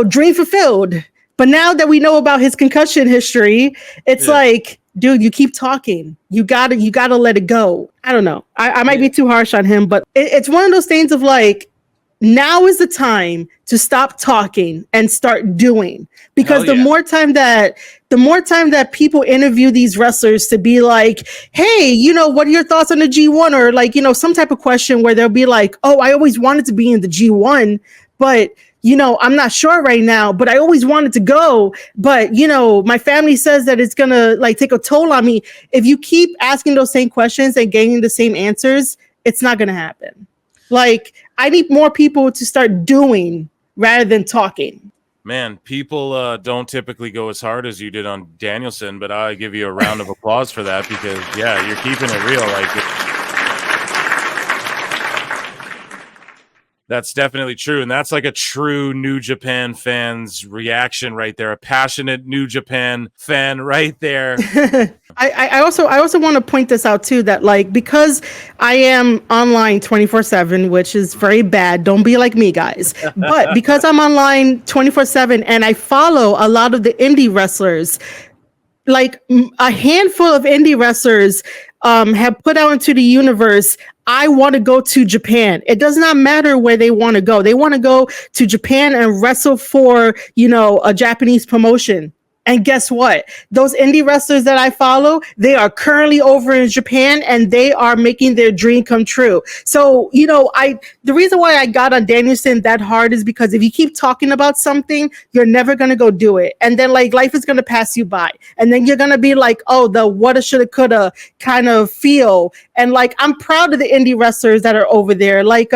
dream fulfilled. But now that we know about his concussion history, it's like, dude, you keep talking. You gotta let it go. I don't know. I might be too harsh on him, but it's one of those things of like, now is the time to stop talking and start doing. Because the more time that people interview these wrestlers to be like, hey, what are your thoughts on the G1? Or like, some type of question where they'll be like, oh, I always wanted to be in the G1, but I'm not sure right now, but I always wanted to go. But, my family says that it's going to like take a toll on me. If you keep asking those same questions and getting the same answers, it's not going to happen. Like, I need more people to start doing rather than talking. Man, people don't typically go as hard as you did on Danielson, but I give you a round of applause for that because, you're keeping it real. That's definitely true. And that's like a true New Japan fan's reaction right there. A passionate New Japan fan right there. I also want to point this out too, that like, because I am online 24/7, which is very bad. Don't be like me, guys. But because I'm online 24/7 and I follow a lot of the indie wrestlers, like a handful of indie wrestlers have put out into the universe, I want to go to Japan. It does not matter where they want to go. They want to go to Japan and wrestle for, a Japanese promotion. And guess what? Those indie wrestlers that I follow, they are currently over in Japan and they are making their dream come true. So, the reason why I got on Danielson that hard is because if you keep talking about something, you're never going to go do it. And then like life is going to pass you by. And then you're going to be like, oh, the woulda, shoulda, coulda kind of feel. And like, I'm proud of the indie wrestlers that are over there. Like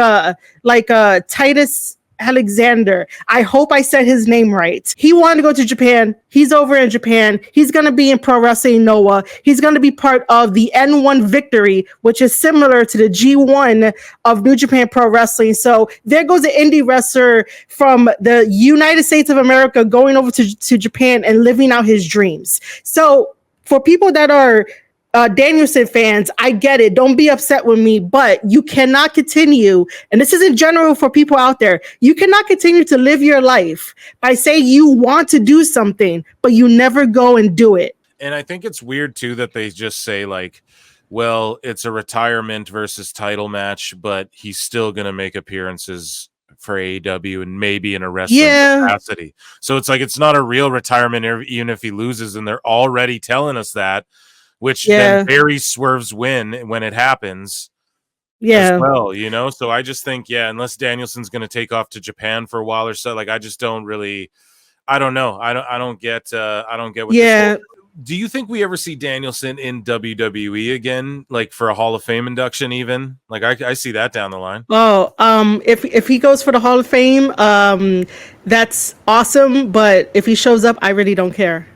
Titus Alexander. I hope I said his name right. He wanted to go to Japan. He's over in Japan. He's going to be in Pro Wrestling Noah. He's going to be part of the N1 Victory, which is similar to the G1 of New Japan Pro Wrestling. So there goes an indie wrestler from the United States of America going over to Japan and living out his dreams. So for people that are Danielson fans, I get it. Don't be upset with me, but you cannot continue. And this is in general for people out there. You cannot continue to live your life by saying you want to do something, but you never go and do it. And I think it's weird too that they just say like, well, it's a retirement versus title match, but he's still going to make appearances for AEW and maybe in a wrestling capacity. So it's like, it's not a real retirement even if he loses, and they're already telling us that. Which then buries Swerve's win when it happens as well, So I just think, unless Danielson's going to take off to Japan for a while or so, like I just don't really, I don't know. I don't get what this do you think we ever see Danielson in WWE again, like for a Hall of Fame induction even? Like I see that down the line. Oh, if he goes for the Hall of Fame, that's awesome. But if he shows up, I really don't care.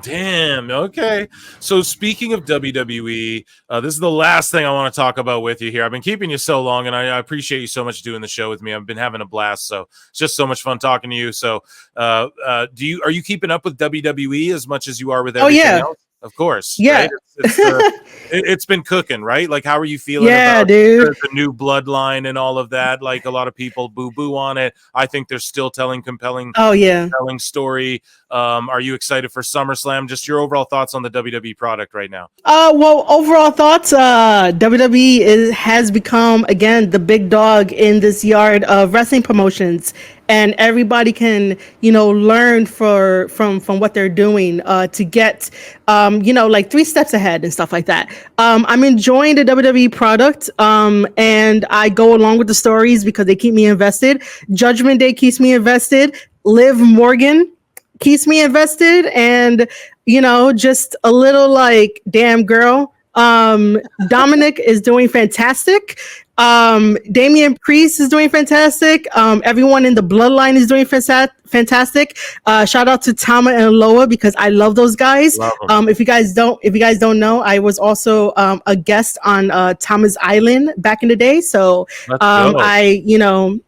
Damn. Okay. So speaking of WWE, this is the last thing I want to talk about with you here. I've been keeping you so long, and I appreciate you so much doing the show with me. I've been having a blast. So it's just so much fun talking to you. So, are you keeping up with WWE as much as you are with everything else? Of course. Yeah. Right? It's been cooking, right? Like, how are you feeling about dude. The new bloodline and all of that? Like, a lot of people boo-boo on it. I think they're still telling compelling story. Are you excited for SummerSlam? Just your overall thoughts on the WWE product right now. Well, overall thoughts, WWE has become, again, the big dog in this yard of wrestling promotions. And everybody can, learn from what they're doing to get, like 3 steps ahead and stuff like that. I'm enjoying the WWE product, and I go along with the stories because they keep me invested. Judgment Day keeps me invested. Liv Morgan keeps me invested, and just a little like, damn girl. Dominic is doing fantastic. Damian Priest is doing fantastic. Everyone in the bloodline is doing fantastic. Shout out to Tama and Loa because I love those guys. If you guys don't know, I was also a guest on Tama's Island back in the day. So Tama,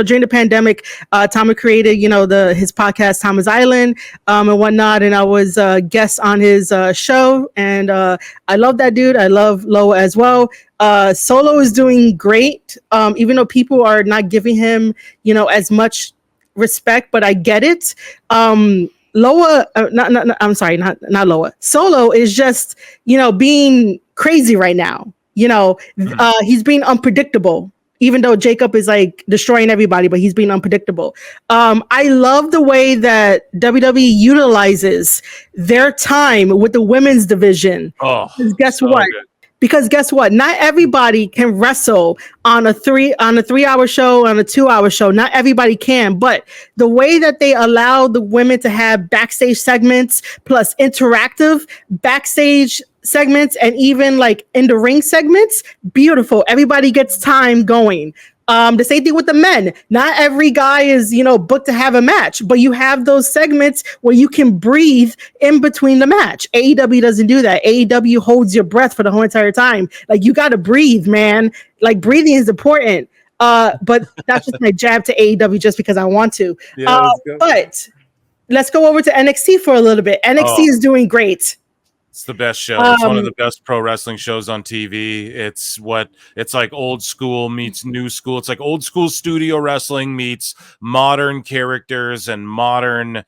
during the pandemic, Tama created, his podcast, Tama's Island, and whatnot. And I was a guest on his show. And I love that dude. I love Loa as well. Solo is doing great, even though people are not giving him, as much respect, but I get it. Loa, not Loa. Solo is just, being crazy right now. He's being unpredictable. Even though Jacob is like destroying everybody, but he's being unpredictable. I love the way that WWE utilizes their time with the women's division. Guess what? Good. Because guess what? Not everybody can wrestle on a 3-hour show, on a 2-hour show. Not everybody can, but the way that they allow the women to have backstage segments plus interactive backstage segments and even like in the ring segments, beautiful. Everybody gets time going. The same thing with the men. Not every guy is, booked to have a match, but you have those segments where you can breathe in between the match. AEW doesn't do that. AEW holds your breath for the whole entire time. Like, you got to breathe, man. Like, breathing is important. But that's just my jab to AEW just because I want to. Yeah, but let's go over to NXT for a little bit. NXT is doing great. It's the best show. It's one of the best pro wrestling shows on TV. It's like old school meets new school. It's like old school studio wrestling meets modern characters and modern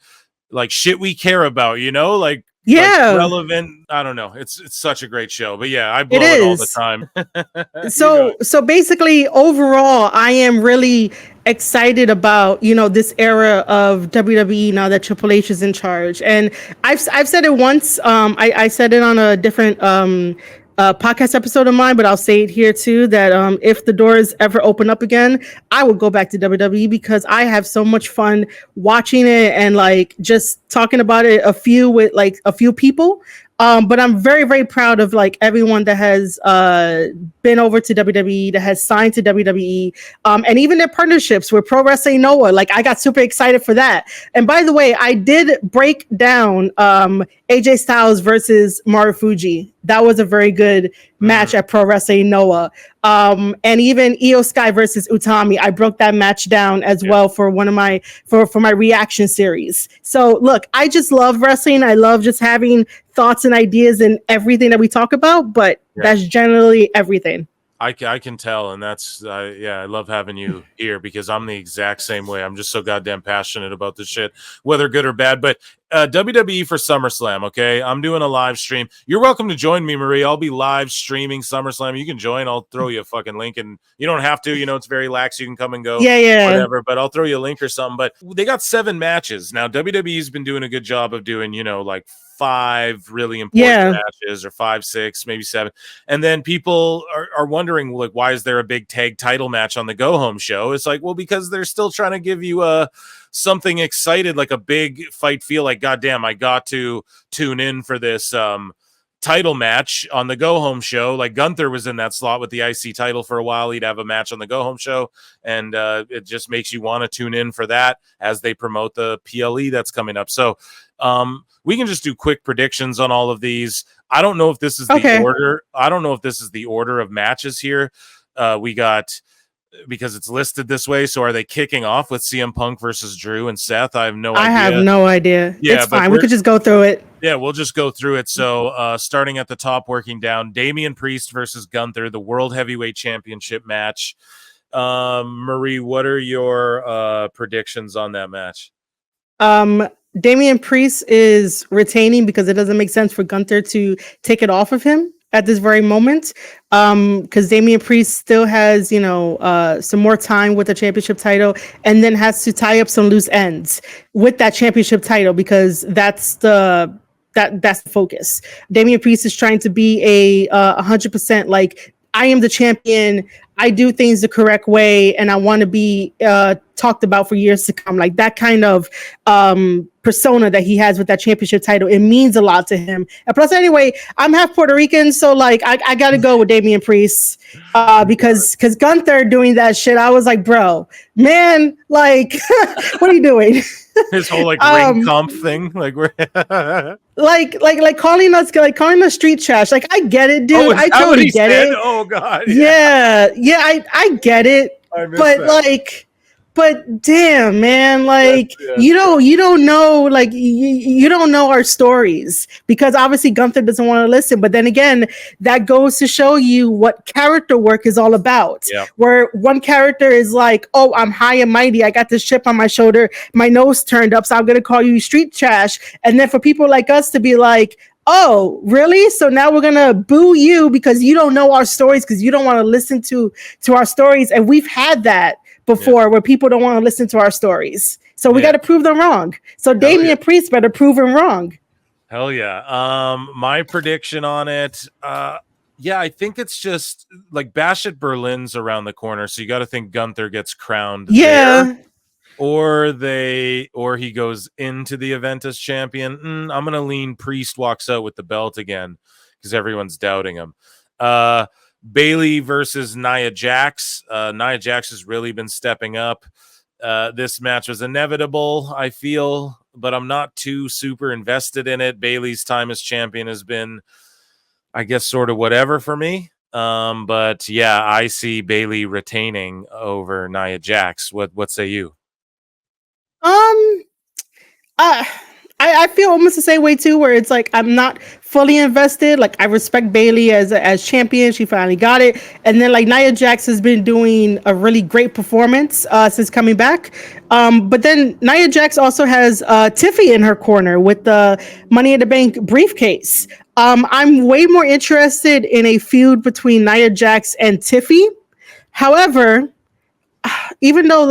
like shit we care about, like relevant. I don't know. It's such a great show. But yeah, I blow it all the time. So basically overall, I am really excited about, this era of WWE now that Triple H is in charge. And I've said it once. I said it on a different podcast episode of mine, but I'll say it here too, that if the doors ever open up again, I will go back to WWE because I have so much fun watching it and like just talking about it with a few people. But I'm very, very proud of like everyone that has been over to WWE, that has signed to WWE, and even their partnerships with Pro Wrestling Noah. Like, I got super excited for that. And by the way, I did break down AJ Styles versus Marufuji. That was a very good match at Pro Wrestling Noah. And even Io Sky versus Utami, I broke that match down as well for one of my for my reaction series. So look, I just love wrestling. I love just having thoughts and ideas and everything that we talk about, but that's generally everything. I can tell, and that's I love having you here because I'm the exact same way. I'm just so goddamn passionate about this shit, whether good or bad. But WWE for SummerSlam, okay? I'm doing a live stream. You're welcome to join me, Marie. I'll be live streaming SummerSlam. You can join. I'll throw you a fucking link, and you don't have to. It's very lax. You can come and go, whatever. But I'll throw you a link or something. But they got 7 matches now. WWE's been doing a good job of doing, like 5 really important matches, or 5, 6, maybe 7, and then people are wondering, like, why is there a big tag title match on the go home show? It's like, well, because they're still trying to give you something excited, like a big fight feel, like, goddamn, I got to tune in for this title match on the go home show. Like, Gunther was in that slot with the IC title for a while. He'd have a match on the go home show, and it just makes you want to tune in for that as they promote the PLE that's coming up. So we can just do quick predictions on all of these. I don't know if this is the order. I don't know if this is the order of matches here. We got, because it's listed this way. So are they kicking off with CM Punk versus Drew and Seth? I have no idea. I have no idea. Yeah, it's fine. We could just go through it. Yeah, we'll just go through it. So starting at the top, working down, Damian Priest versus Gunther, the World Heavyweight Championship match. Marie, what are your predictions on that match? Damian Priest is retaining because it doesn't make sense for Gunther to take it off of him at this very moment. Because Damian Priest still has, some more time with the championship title, and then has to tie up some loose ends with that championship title because that's the focus. Damian Priest is trying to be a 100% like, I am the champion. I do things the correct way, and I want to be talked about for years to come. Like that kind of persona that he has with that championship title, it means a lot to him. And plus, anyway, I'm half Puerto Rican, so like I got to go with Damian Priest because Gunther doing that shit, I was like, bro, man, like, what are you doing? His whole like ring comp thing, like we're like calling us street trash. Like I get it, dude. I totally get it. Oh god. Yeah, I get it. But that. but damn, man, like you don't know, like you don't know our stories because obviously Gunther doesn't want to listen. But then again, that goes to show you what character work is all about. Yeah. Where one character is like, oh, I'm high and mighty, I got this chip on my shoulder, my nose turned up, so I'm gonna call you street trash. And then for people like us to be like, oh, really? So now we're gonna boo you because you don't know our stories, because you don't want to listen to our stories. And we've had that before where people don't want to listen to our stories. So we got to prove them wrong. So Damian Priest better prove him wrong. Hell yeah. My prediction on it, I think it's just like Bash at Berlin's around the corner. So you got to think Gunther gets crowned there. Or he goes into the event as champion. I'm going to lean Priest walks out with the belt again because everyone's doubting him. Bayley versus Nia Jax. Nia Jax has really been stepping up. This match was inevitable, I feel, but I'm not too super invested in it. Bayley's time as champion has been, I guess, sort of whatever for me. But yeah, I see Bayley retaining over Nia Jax. What say you? I feel almost the same way too, where it's like I'm not fully invested. Like I respect Bayley as champion; she finally got it. And then like Nia Jax has been doing a really great performance since coming back. But then Nia Jax also has Tiffy in her corner with the Money in the Bank briefcase. I'm way more interested in a feud between Nia Jax and Tiffy. However, even though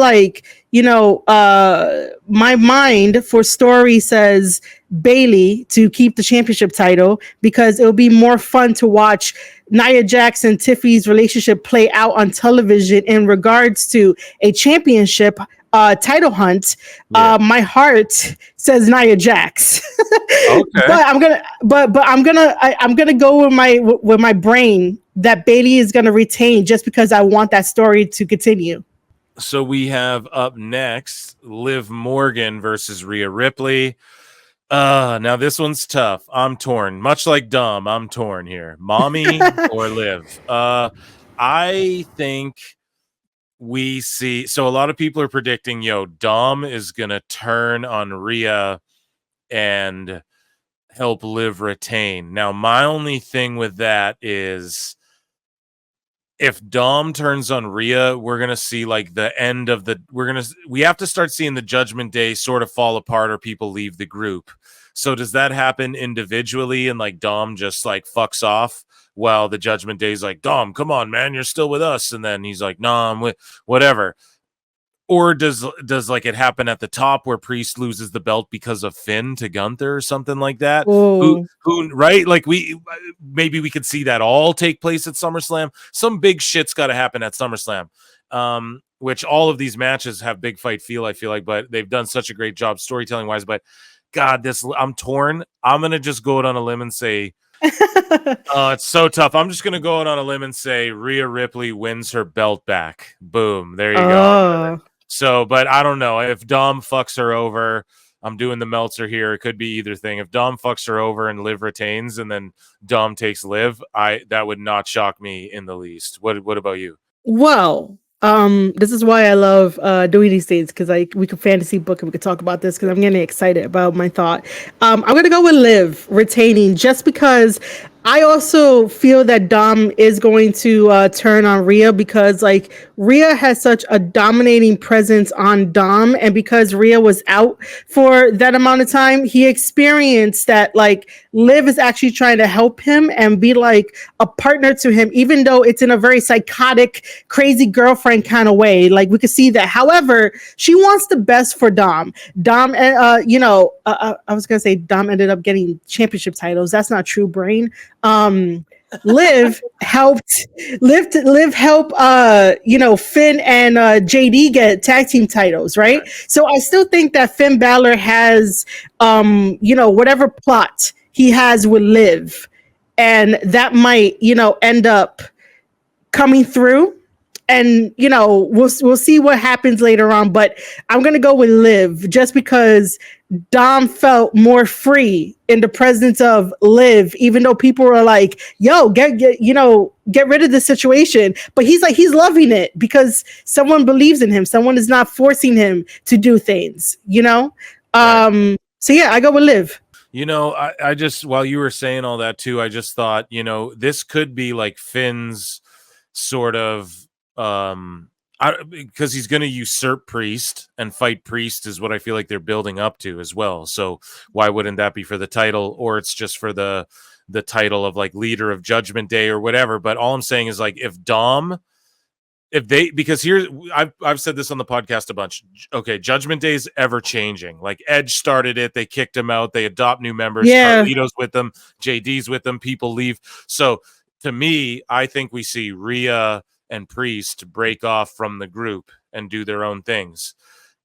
my mind for story says Bayley to keep the championship title, because it would be more fun to watch Nia Jax and Tiffy's relationship play out on television in regards to a championship title hunt. My heart says Nia Jax. Okay. But I'm gonna go with my brain that Bayley is gonna retain, just because I want that story to continue. So we have up next Liv Morgan versus Rhea Ripley. Now this one's tough. I'm torn. Much like Dom, I'm torn here. Mommy or Liv? I think we see. So a lot of people are predicting, Dom is gonna turn on Rhea and help Liv retain. Now my only thing with that is, if Dom turns on Rhea, we're going to see like the end of we have to start seeing the Judgment Day sort of fall apart, or people leave the group. So does that happen individually and like Dom just like fucks off while the Judgment Day's like, Dom, come on, man, you're still with us. And then he's like, nah, I'm with whatever. Or does like it happen at the top where Priest loses the belt because of Finn to Gunther or something like that? Who right? Like maybe we could see that all take place at SummerSlam. Some big shit's got to happen at SummerSlam. Which all of these matches have big fight feel, I feel like, but they've done such a great job storytelling wise. But God, I'm torn. I'm gonna just go out on a limb and say, it's so tough. I'm just gonna go out on a limb and say Rhea Ripley wins her belt back. Boom, there you go. So, but I don't know if Dom fucks her over. I'm doing the Meltzer here. It could be either thing. If Dom fucks her over and Liv retains, and then Dom takes Liv, that would not shock me in the least. What about you? Well, this is why I love doing these things, because we could fantasy book and we could talk about this, because I'm getting excited about my thought. I'm gonna go with Liv retaining, just because I also feel that Dom is going to turn on Rhea because like Rhea has such a dominating presence on Dom, and because Rhea was out for that amount of time, he experienced that like Liv is actually trying to help him and be like a partner to him, even though it's in a very psychotic, crazy girlfriend kind of way. Like we could see that. However, she wants the best for Dom. Dom, I was gonna say Dom ended up getting championship titles. That's not true, brain. Liv help Finn and JD get tag team titles, right? So I still think that Finn Balor has whatever plot he has with Liv, and that might end up coming through. And we'll see what happens later on, but I'm gonna go with Liv just because Dom felt more free in the presence of Liv, even though people were like, "Yo, get rid of the situation," but he's loving it because someone believes in him. Someone is not forcing him to do things. Right. So yeah, I go with Liv. I just, while you were saying all that too, I just thought, this could be like Finn's sort of because he's going to usurp Priest, and fight Priest is what I feel like they're building up to as well. So why wouldn't that be for the title, or it's just for the title of like leader of Judgment Day or whatever? But all I'm saying is like because here I've said this on the podcast a bunch. Okay, Judgment Day is ever changing. Like Edge started it, they kicked him out, they adopt new members. Yeah. Carlito's with them, JD's with them, people leave. So to me, I think we see Rhea and Priest break off from the group and do their own things.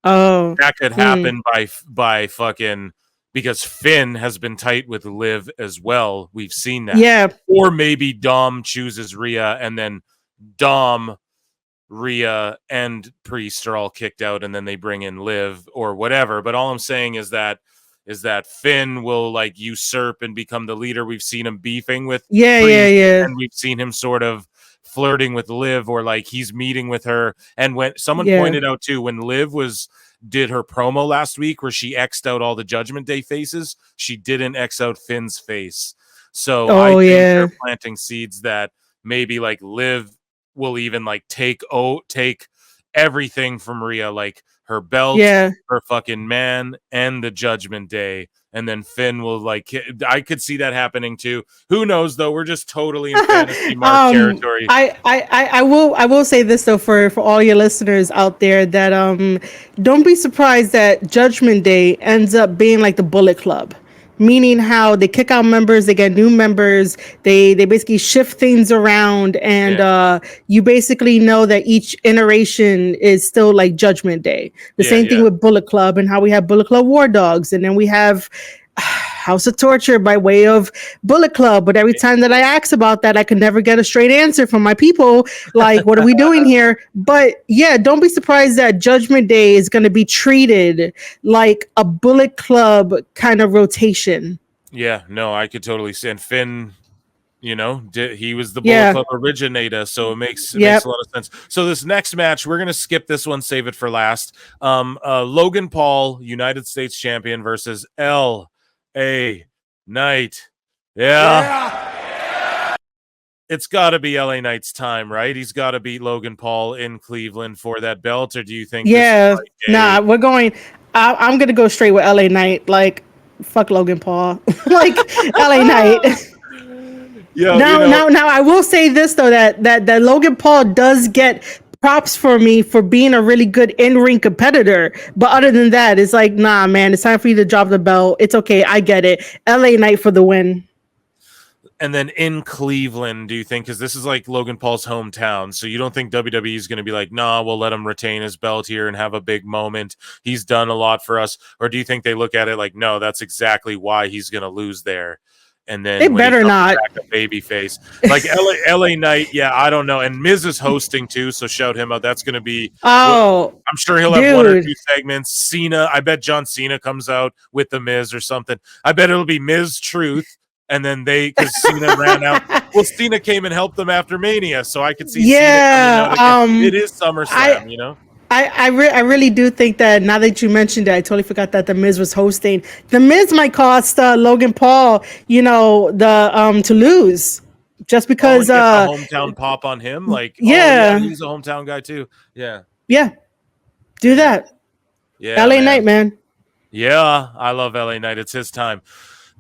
Oh, that could happen by fucking, because Finn has been tight with Liv as well. We've seen that. Yeah. Or maybe Dom chooses Rhea, and then Dom, Rhea, and Priest are all kicked out, and then they bring in Liv or whatever. But all I'm saying is that Finn will like usurp and become the leader. We've seen him beefing with Priest, and we've seen him sort of flirting with Liv, or like he's meeting with her. And when someone pointed out too, when Liv did her promo last week where she X'd out all the Judgment Day faces, she didn't X out Finn's face. So I think they're planting seeds that maybe like Liv will even like take everything from Rhea, like her belt, her fucking man, and the Judgment Day. And then Finn will like, I could see that happening too. Who knows though? We're just totally in fantasy mark territory. I will say this though for all your listeners out there that don't be surprised that Judgment Day ends up being like the Bullet Club. Meaning how they kick out members, they get new members, they basically shift things around, and you basically know that each iteration is still like Judgment Day. The same thing with Bullet Club, and how we have Bullet Club War Dogs, and then we have House of Torture by way of Bullet Club. But every time that I ask about that, I can never get a straight answer from my people. Like, what are we doing here? But yeah, don't be surprised that Judgment Day is going to be treated like a Bullet Club kind of rotation. Yeah, no, I could totally see. And Finn, he was the Bullet Club originator, so it makes a lot of sense. So this next match, we're gonna skip this one, save it for last. Logan Paul, United States champion, versus LA Knight. Yeah. It's got to be LA Knight's time, right? He's got to beat Logan Paul in Cleveland for that belt, or do you think? Yeah, we're going. I'm gonna go straight with LA Knight. Like, fuck Logan Paul. Like LA Knight. Now, I will say this though, that Logan Paul does get props for me for being a really good in-ring competitor. But other than that, it's like, nah, man, it's time for you to drop the belt. It's okay, I get it. LA Knight for the win. And then in Cleveland, do you think, because this is like Logan Paul's hometown, so you don't think WWE is going to be like, nah, we'll let him retain his belt here and have a big moment. He's done a lot for us. Or do you think they look at it like, no, that's exactly why he's going to lose there? And then they better not a baby face like LA Knight. Yeah, I don't know. And Miz is hosting too, so shout him out. That's going to be. I'm sure he'll have one or two segments. Cena, I bet John Cena comes out with the Miz or something. I bet it'll be Miz Truth, and then because Cena ran out. Well, Cena came and helped them after Mania, so I could see. Cena coming out again. It is SummerSlam, I really do think that now that you mentioned it, I totally forgot that The Miz was hosting. The Miz might cost Logan Paul, to lose, just Oh, because. and get the hometown pop on him. Like, oh yeah, Yeah, he's a hometown guy too. Yeah. yeah, do Man. that. Yeah, LA man. Knight, man. Yeah, I love LA Knight. It's his time.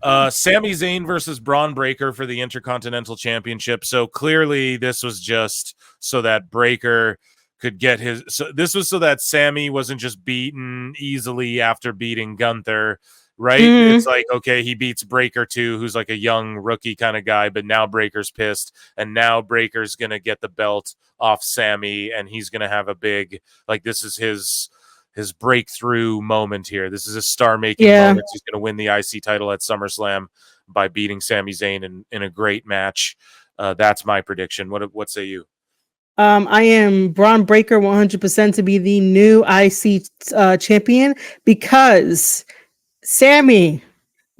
Sami Zayn versus Braun Breaker for the Intercontinental Championship. So clearly this was just so that Breaker could get his. So this was so that Sami wasn't just beaten easily after beating Gunther, right? Mhm. It's like, okay, he beats Breaker too, who's like a young rookie kind of guy, but now Breaker's pissed, and now Breaker's gonna get the belt off Sami, and he's gonna have a big, like, this is his breakthrough moment here. This is a star-making moment. He's going to win the IC title at SummerSlam by beating Sami Zayn in a great match. That's my prediction. What say you? I am Braun Breaker 100% to be the new IC champion, because Sammy,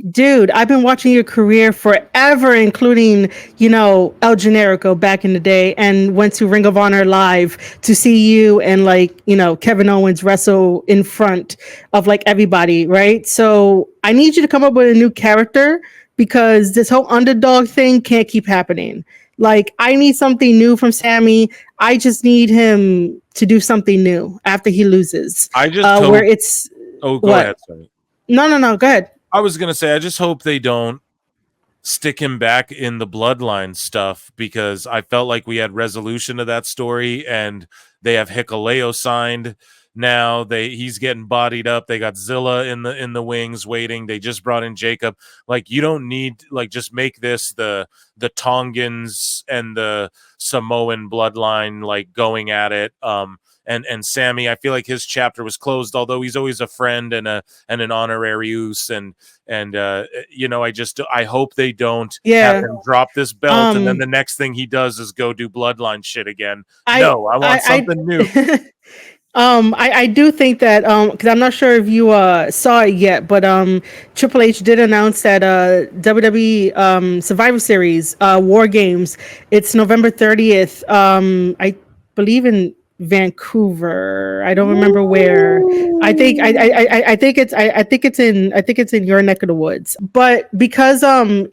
dude, I've been watching your career forever, including, El Generico back in the day, and went to Ring of Honor live to see you and Kevin Owens wrestle in front of everybody, right? So I need you to come up with a new character, because this whole underdog thing can't keep happening. I need something new from Sammy. I just need him to do something new after he loses. I just where it's go what? ahead. Sorry. No, go ahead. I was gonna say, I just hope they don't stick him back in the bloodline stuff, because I felt like we had resolution to that story, and they have Hikuleo signed now. He's getting bodied up. They got Zilla in the wings waiting. They just brought in Jacob. You don't need, just make this the Tongans and the Samoan bloodline going at it. And Sammy, I feel like his chapter was closed, although he's always a friend and an honorary use. And I hope they don't have him drop this belt, and then the next thing he does is go do bloodline shit again. I want something new. I do think that, because I'm not sure if you saw it yet, but Triple H did announce that WWE Survivor Series War Games, it's November 30th. I believe in Vancouver. I don't remember where. I think it's in your neck of the woods. But because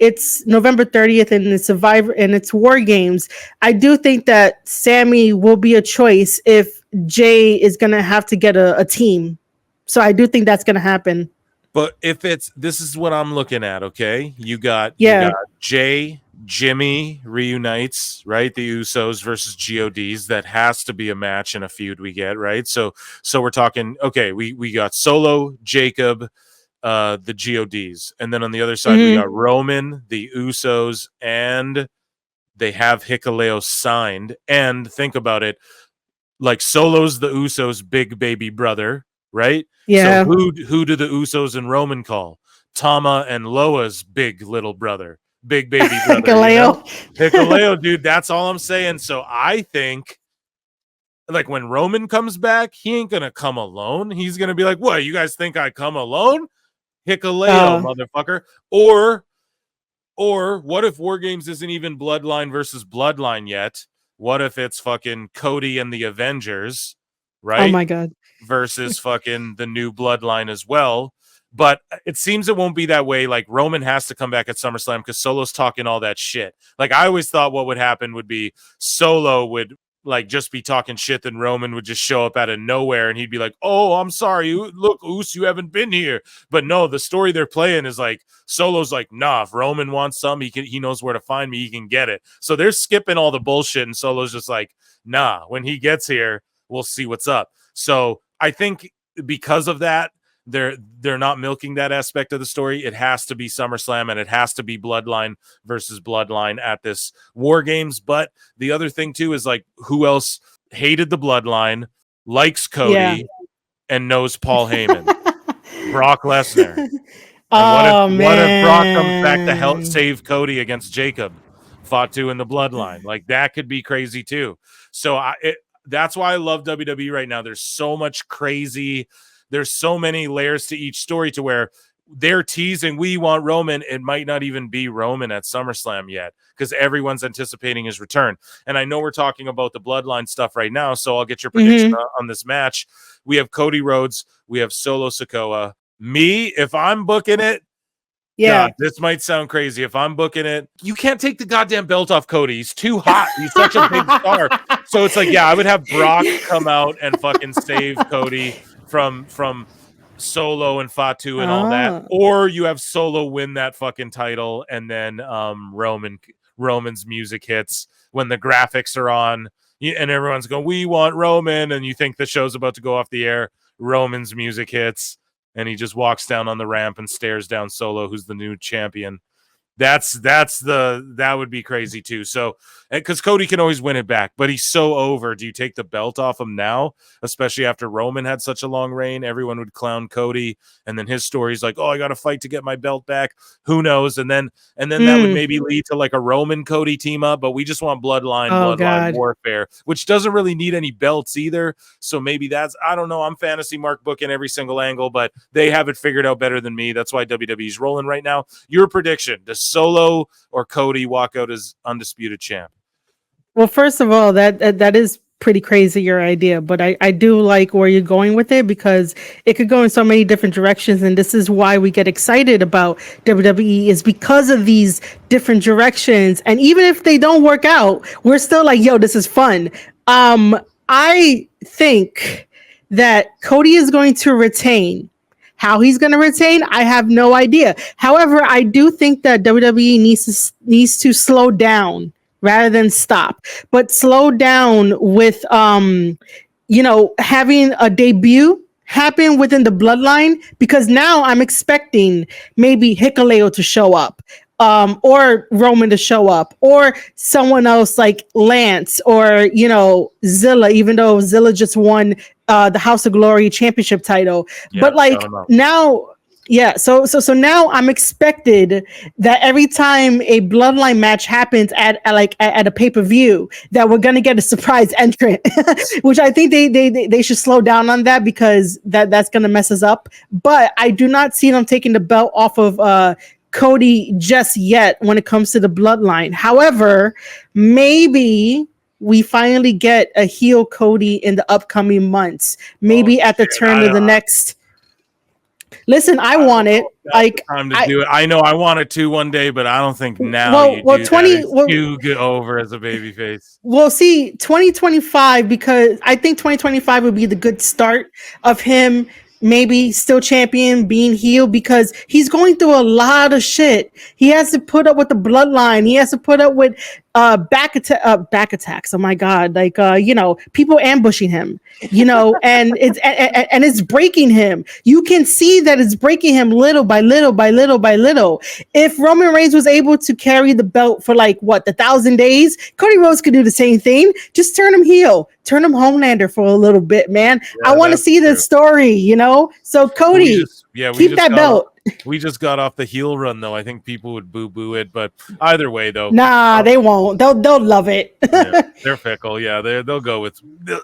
it's November 30th and it's Survivor and it's War Games, I do think that Sammy will be a choice if Jay is gonna have to get a team. So I do think that's gonna happen. But if this is what I'm looking at, okay? You got Jay, Jimmy reunites, right? The Usos versus GODs. That has to be a match and a feud we get, right? So we're talking, okay, we got Solo, Jacob, the GODs. And then on the other side, we got Roman, the Usos, and they have Hikuleo signed. And think about it, Solo's the Usos' big baby brother, right? Yeah. So who do the Usos and Roman call? Tama and Loa's big little brother, big baby brother. Hikuleo, dude. That's all I'm saying. So I think, when Roman comes back, he ain't gonna come alone. He's gonna be like, "What? You guys think I come alone?" Hikuleo, motherfucker. Or what if War Games isn't even Bloodline versus Bloodline yet? What if it's fucking Cody and the Avengers, right? Oh my God. Versus fucking the new Bloodline as well. But it seems it won't be that way. Roman has to come back at SummerSlam because Solo's talking all that shit. I always thought what would happen would be Solo would just be talking shit, then Roman would just show up out of nowhere and he'd be like, "Oh, I'm sorry. Look, Uso, you haven't been here." But no, the story they're playing is Solo's nah, if Roman wants some, he knows where to find me. He can get it. So they're skipping all the bullshit, and Solo's just nah, when he gets here, we'll see what's up. So I think because of that, they're not milking that aspect of the story. It has to be SummerSlam, and it has to be Bloodline versus Bloodline at this War Games. But the other thing too is who else hated the Bloodline, likes Cody, and knows Paul Heyman? Brock Lesnar. And what if Brock comes back to help save Cody against Jacob? Fatu in the Bloodline. That could be crazy too. So that's why I love WWE right now. There's so much crazy. There's so many layers to each story, to where they're teasing we want Roman. It might not even be Roman at SummerSlam yet because everyone's anticipating his return. And I know we're talking about the bloodline stuff right now, so I'll get your prediction on this match. We have Cody Rhodes, we have Solo Sikoa. Me, if I'm booking it, God, this might sound crazy. If I'm booking it, you can't take the goddamn belt off Cody. He's too hot. He's such a big star. So it's like, yeah, I would have Brock come out and fucking save Cody from Solo and Fatu and all that. Or you have Solo win that fucking title, and then Roman's music hits when the graphics are on, and everyone's going, "We want Roman," and you think the show's about to go off the air. Roman's music hits. And he just walks down on the ramp and stares down Solo, who's the new champion. That would be crazy too. So, because Cody can always win it back, but he's so over. Do you take the belt off him now, especially after Roman had such a long reign? Everyone would clown Cody, and then his story's like, "Oh, I got to fight to get my belt back." Who knows? And then that would maybe lead to like a Roman Cody team up. But we just want bloodline warfare, which doesn't really need any belts either. So maybe I don't know. I'm fantasy Mark booking every single angle, but they have it figured out better than me. That's why WWE's rolling right now. Your prediction: does Solo or Cody walk out as undisputed champ? Well, first of all, that is pretty crazy, your idea, but I do like where you're going with it because it could go in so many different directions, and this is why we get excited about WWE, is because of these different directions. And even if they don't work out, we're still like, yo, this is fun. I think that Cody is going to retain. How he's going to retain, I have no idea. However, I do think that WWE needs to slow down rather than stop, but slow down with, having a debut happen within the bloodline, because now I'm expecting maybe Hikuleo to show up, or Roman to show up, or someone else like Lance or, Zilla, even though Zilla just won the House of Glory championship title. Yeah, but like now, so now I'm expected that every time a bloodline match happens at a pay-per-view, that we're gonna get a surprise entrant, which I think they should slow down on that, because that's gonna mess us up. But I do not see them taking the belt off of Cody just yet when it comes to the bloodline. However, maybe we finally get a heel Cody in the upcoming months. Maybe at the turn of the next. Listen, I want it. Like, time to do it. I know I want it too one day, but I don't think now you get over as a babyface. We'll see 2025, because I think 2025 would be the good start of him maybe still champion, being heel, because he's going through a lot of shit. He has to put up with the bloodline. He has to put up with back attacks. Oh my God. Like, people ambushing him, and it's breaking him. You can see that it's breaking him little by little by little by little. If Roman Reigns was able to carry the belt for the 1,000 days, Cody Rhodes could do the same thing. Just turn him heel, turn him Homelander for a little bit, man. Yeah, I want to see this story, So Cody, keep that belt. We just got off the heel run, though. I think people would boo it, but either way, though, they won't. They'll love it. Yeah, they're fickle. Yeah, they'll go with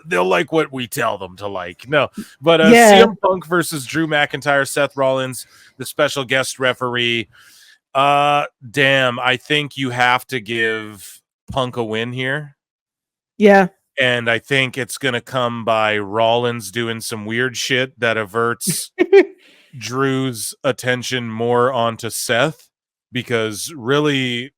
they'll like what we tell them to like. No, but CM Punk versus Drew McIntyre, Seth Rollins, the special guest referee. Damn, I think you have to give Punk a win here. Yeah. And I think it's going to come by Rollins doing some weird shit that averts Drew's attention more onto Seth, because really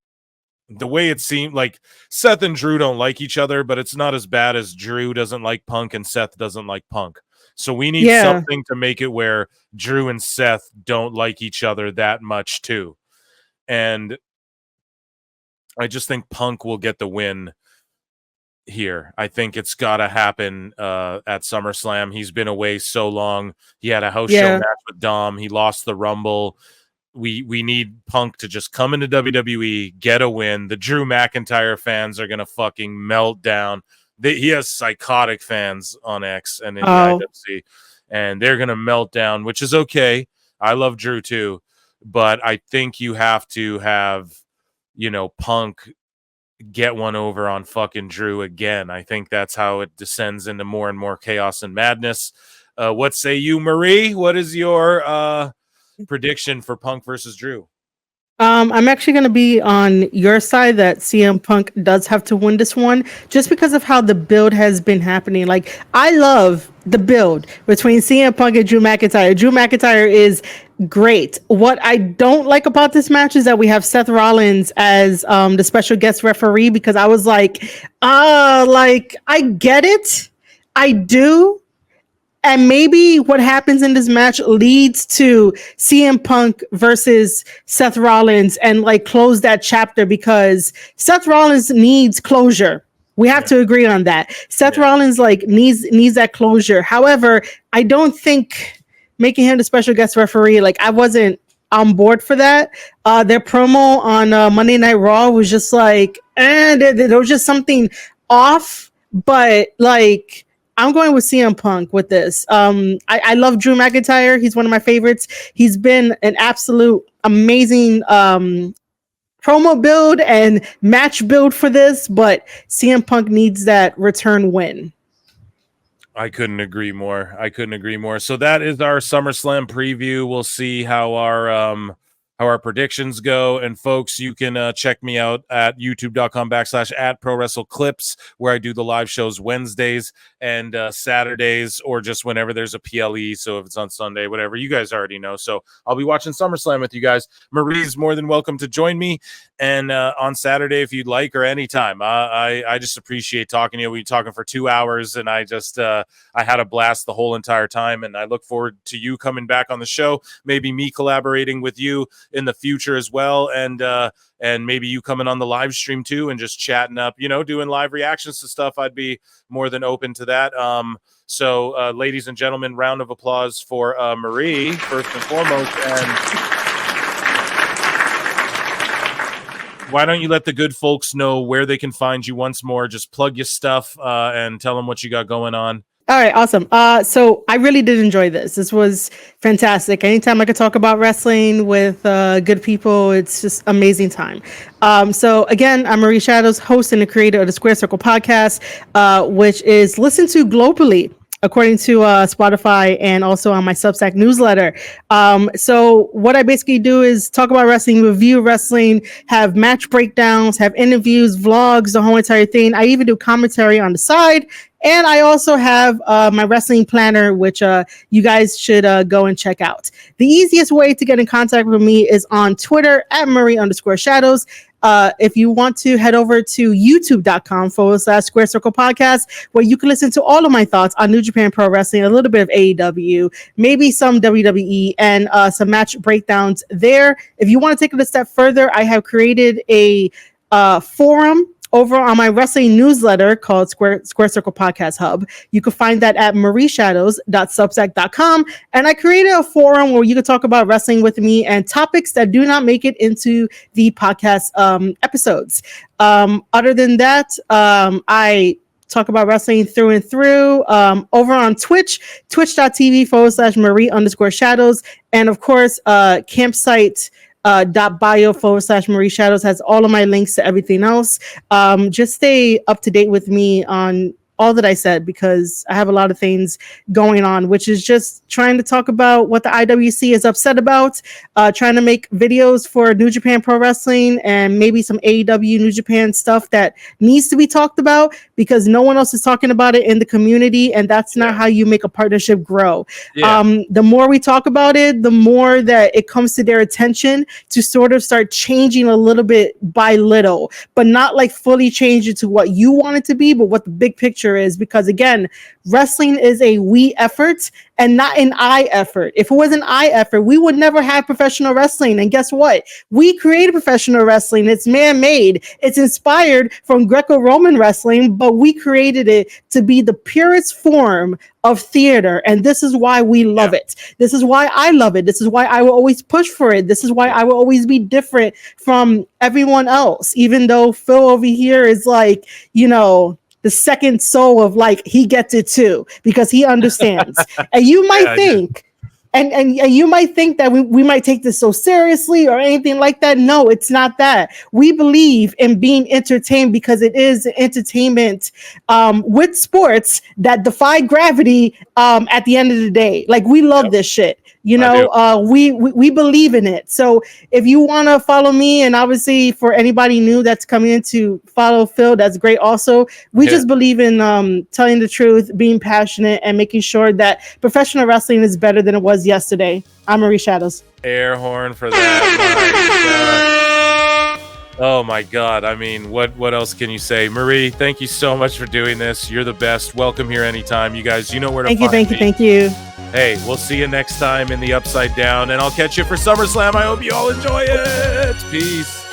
the way it seemed, like Seth and Drew don't like each other, but it's not as bad as Drew doesn't like Punk and Seth doesn't like Punk. So we need something to make it where Drew and Seth don't like each other that much too. And I just think Punk will get the win here. I think it's got to happen at SummerSlam. He's been away so long. He had a house show match with Dom. He lost the Rumble. We need Punk to just come into WWE, get a win. The Drew McIntyre fans are going to fucking melt down. He has psychotic fans on X and in the IWC, and they're going to melt down, which is okay. I love Drew too, but I think you have to have, Punk get one over on fucking Drew again. I think that's how it descends into more and more chaos and madness. What say you, Marie? What is your prediction for Punk versus Drew? I'm actually going to be on your side that CM Punk does have to win this one just because of how the build has been happening. Like, I love the build between CM Punk and Drew McIntyre. Drew McIntyre is great. What I don't like about this match is that we have Seth Rollins as the special guest referee, because I was like, I get it. I do. And maybe what happens in this match leads to CM Punk versus Seth Rollins and like close that chapter, because Seth Rollins needs closure. We have to agree on that. Seth Rollins like needs that closure. However, I don't think making him the special guest referee, like I wasn't on board for that. Their promo on Monday Night Raw was just like, there was just something off, but like, I'm going with CM Punk with this. I love Drew McIntyre. He's one of my favorites. He's been an absolute amazing promo build and match build for this, but CM Punk needs that return win. I couldn't agree more. So that is our SummerSlam preview. We'll see how our predictions go. And folks, you can check me out at youtube.com/@prowrestleclips, where I do the live shows Wednesdays and Saturdays, or just whenever there's a PLE. So if it's on Sunday, whatever, you guys already know. So I'll be watching SummerSlam with you guys. Marie's more than welcome to join me. And on Saturday, if you'd like, or anytime. I just appreciate talking to you. We've been talking for 2 hours, and I just I had a blast the whole entire time. And I look forward to you coming back on the show, maybe me collaborating with you in the future as well, and maybe you coming on the live stream too and just chatting up, doing live reactions to stuff. I'd be more than open to that. So ladies and gentlemen, round of applause for Marie first and foremost. And why don't you let the good folks know where they can find you once more? Just plug your stuff and tell them what you got going on. All right, awesome. So I really did enjoy this. This was fantastic. Anytime I could talk about wrestling with good people, it's just amazing time. So again, I'm Marie Shadows, host and the creator of the Square Circle podcast, which is listened to globally, according to Spotify, and also on my Substack newsletter. So what I basically do is talk about wrestling, review wrestling, have match breakdowns, have interviews, vlogs, the whole entire thing. I even do commentary on the side. And I also have my wrestling planner, which you guys should go and check out. The easiest way to get in contact with me is on Twitter at Marie_Shadows. If you want to head over to youtube.com/Square Circle Podcast, where you can listen to all of my thoughts on New Japan Pro Wrestling, a little bit of AEW, maybe some WWE, and some match breakdowns there. If you want to take it a step further, I have created a forum over on my wrestling newsletter called Square Circle Podcast Hub. You can find that at marieshadows.substack.com. And I created a forum where you can talk about wrestling with me and topics that do not make it into the podcast episodes. Other than that, I talk about wrestling through and through over on Twitch, twitch.tv/Marie_Shadows. And of course, campsite .bio/Marie Shadows has all of my links to everything else. Just stay up to date with me on all that I said, because I have a lot of things going on, which is just trying to talk about what the IWC is upset about, trying to make videos for New Japan Pro Wrestling and maybe some AEW New Japan stuff that needs to be talked about, because no one else is talking about it in the community, and that's not how you make a partnership grow. The more we talk about it, the more that it comes to their attention to sort of start changing a little bit by little, but not like fully change it to what you want it to be, but what the big picture is. Because again, wrestling is a we effort and not an I effort. If it was an I effort, we would never have professional wrestling. And guess what? We created professional wrestling. It's man-made. It's inspired from Greco-Roman wrestling, but we created it to be the purest form of theater. And this is why we love it. This is why I love it. This is why I will always push for it. This is why I will always be different from everyone else, even though Phil over here is like, the second soul of like, he gets it too, because he understands. And you might think, and you might think that we might take this so seriously or anything like that. No, it's not that. We believe in being entertained because it is entertainment with sports that defy gravity at the end of the day. Like, we love this shit. You know, we believe in it. So if you want to follow me, and obviously for anybody new that's coming in to follow Phil, that's great. Also, we just believe in telling the truth, being passionate, and making sure that professional wrestling is better than it was yesterday. I'm Marie Shadows. Air horn for that. Oh my God. I mean, what else can you say? Marie, thank you so much for doing this. You're the best. Welcome here anytime. You guys, you know where to find me. Thank you. Hey, we'll see you next time in the Upside Down, and I'll catch you for SummerSlam. I hope you all enjoy it. Peace.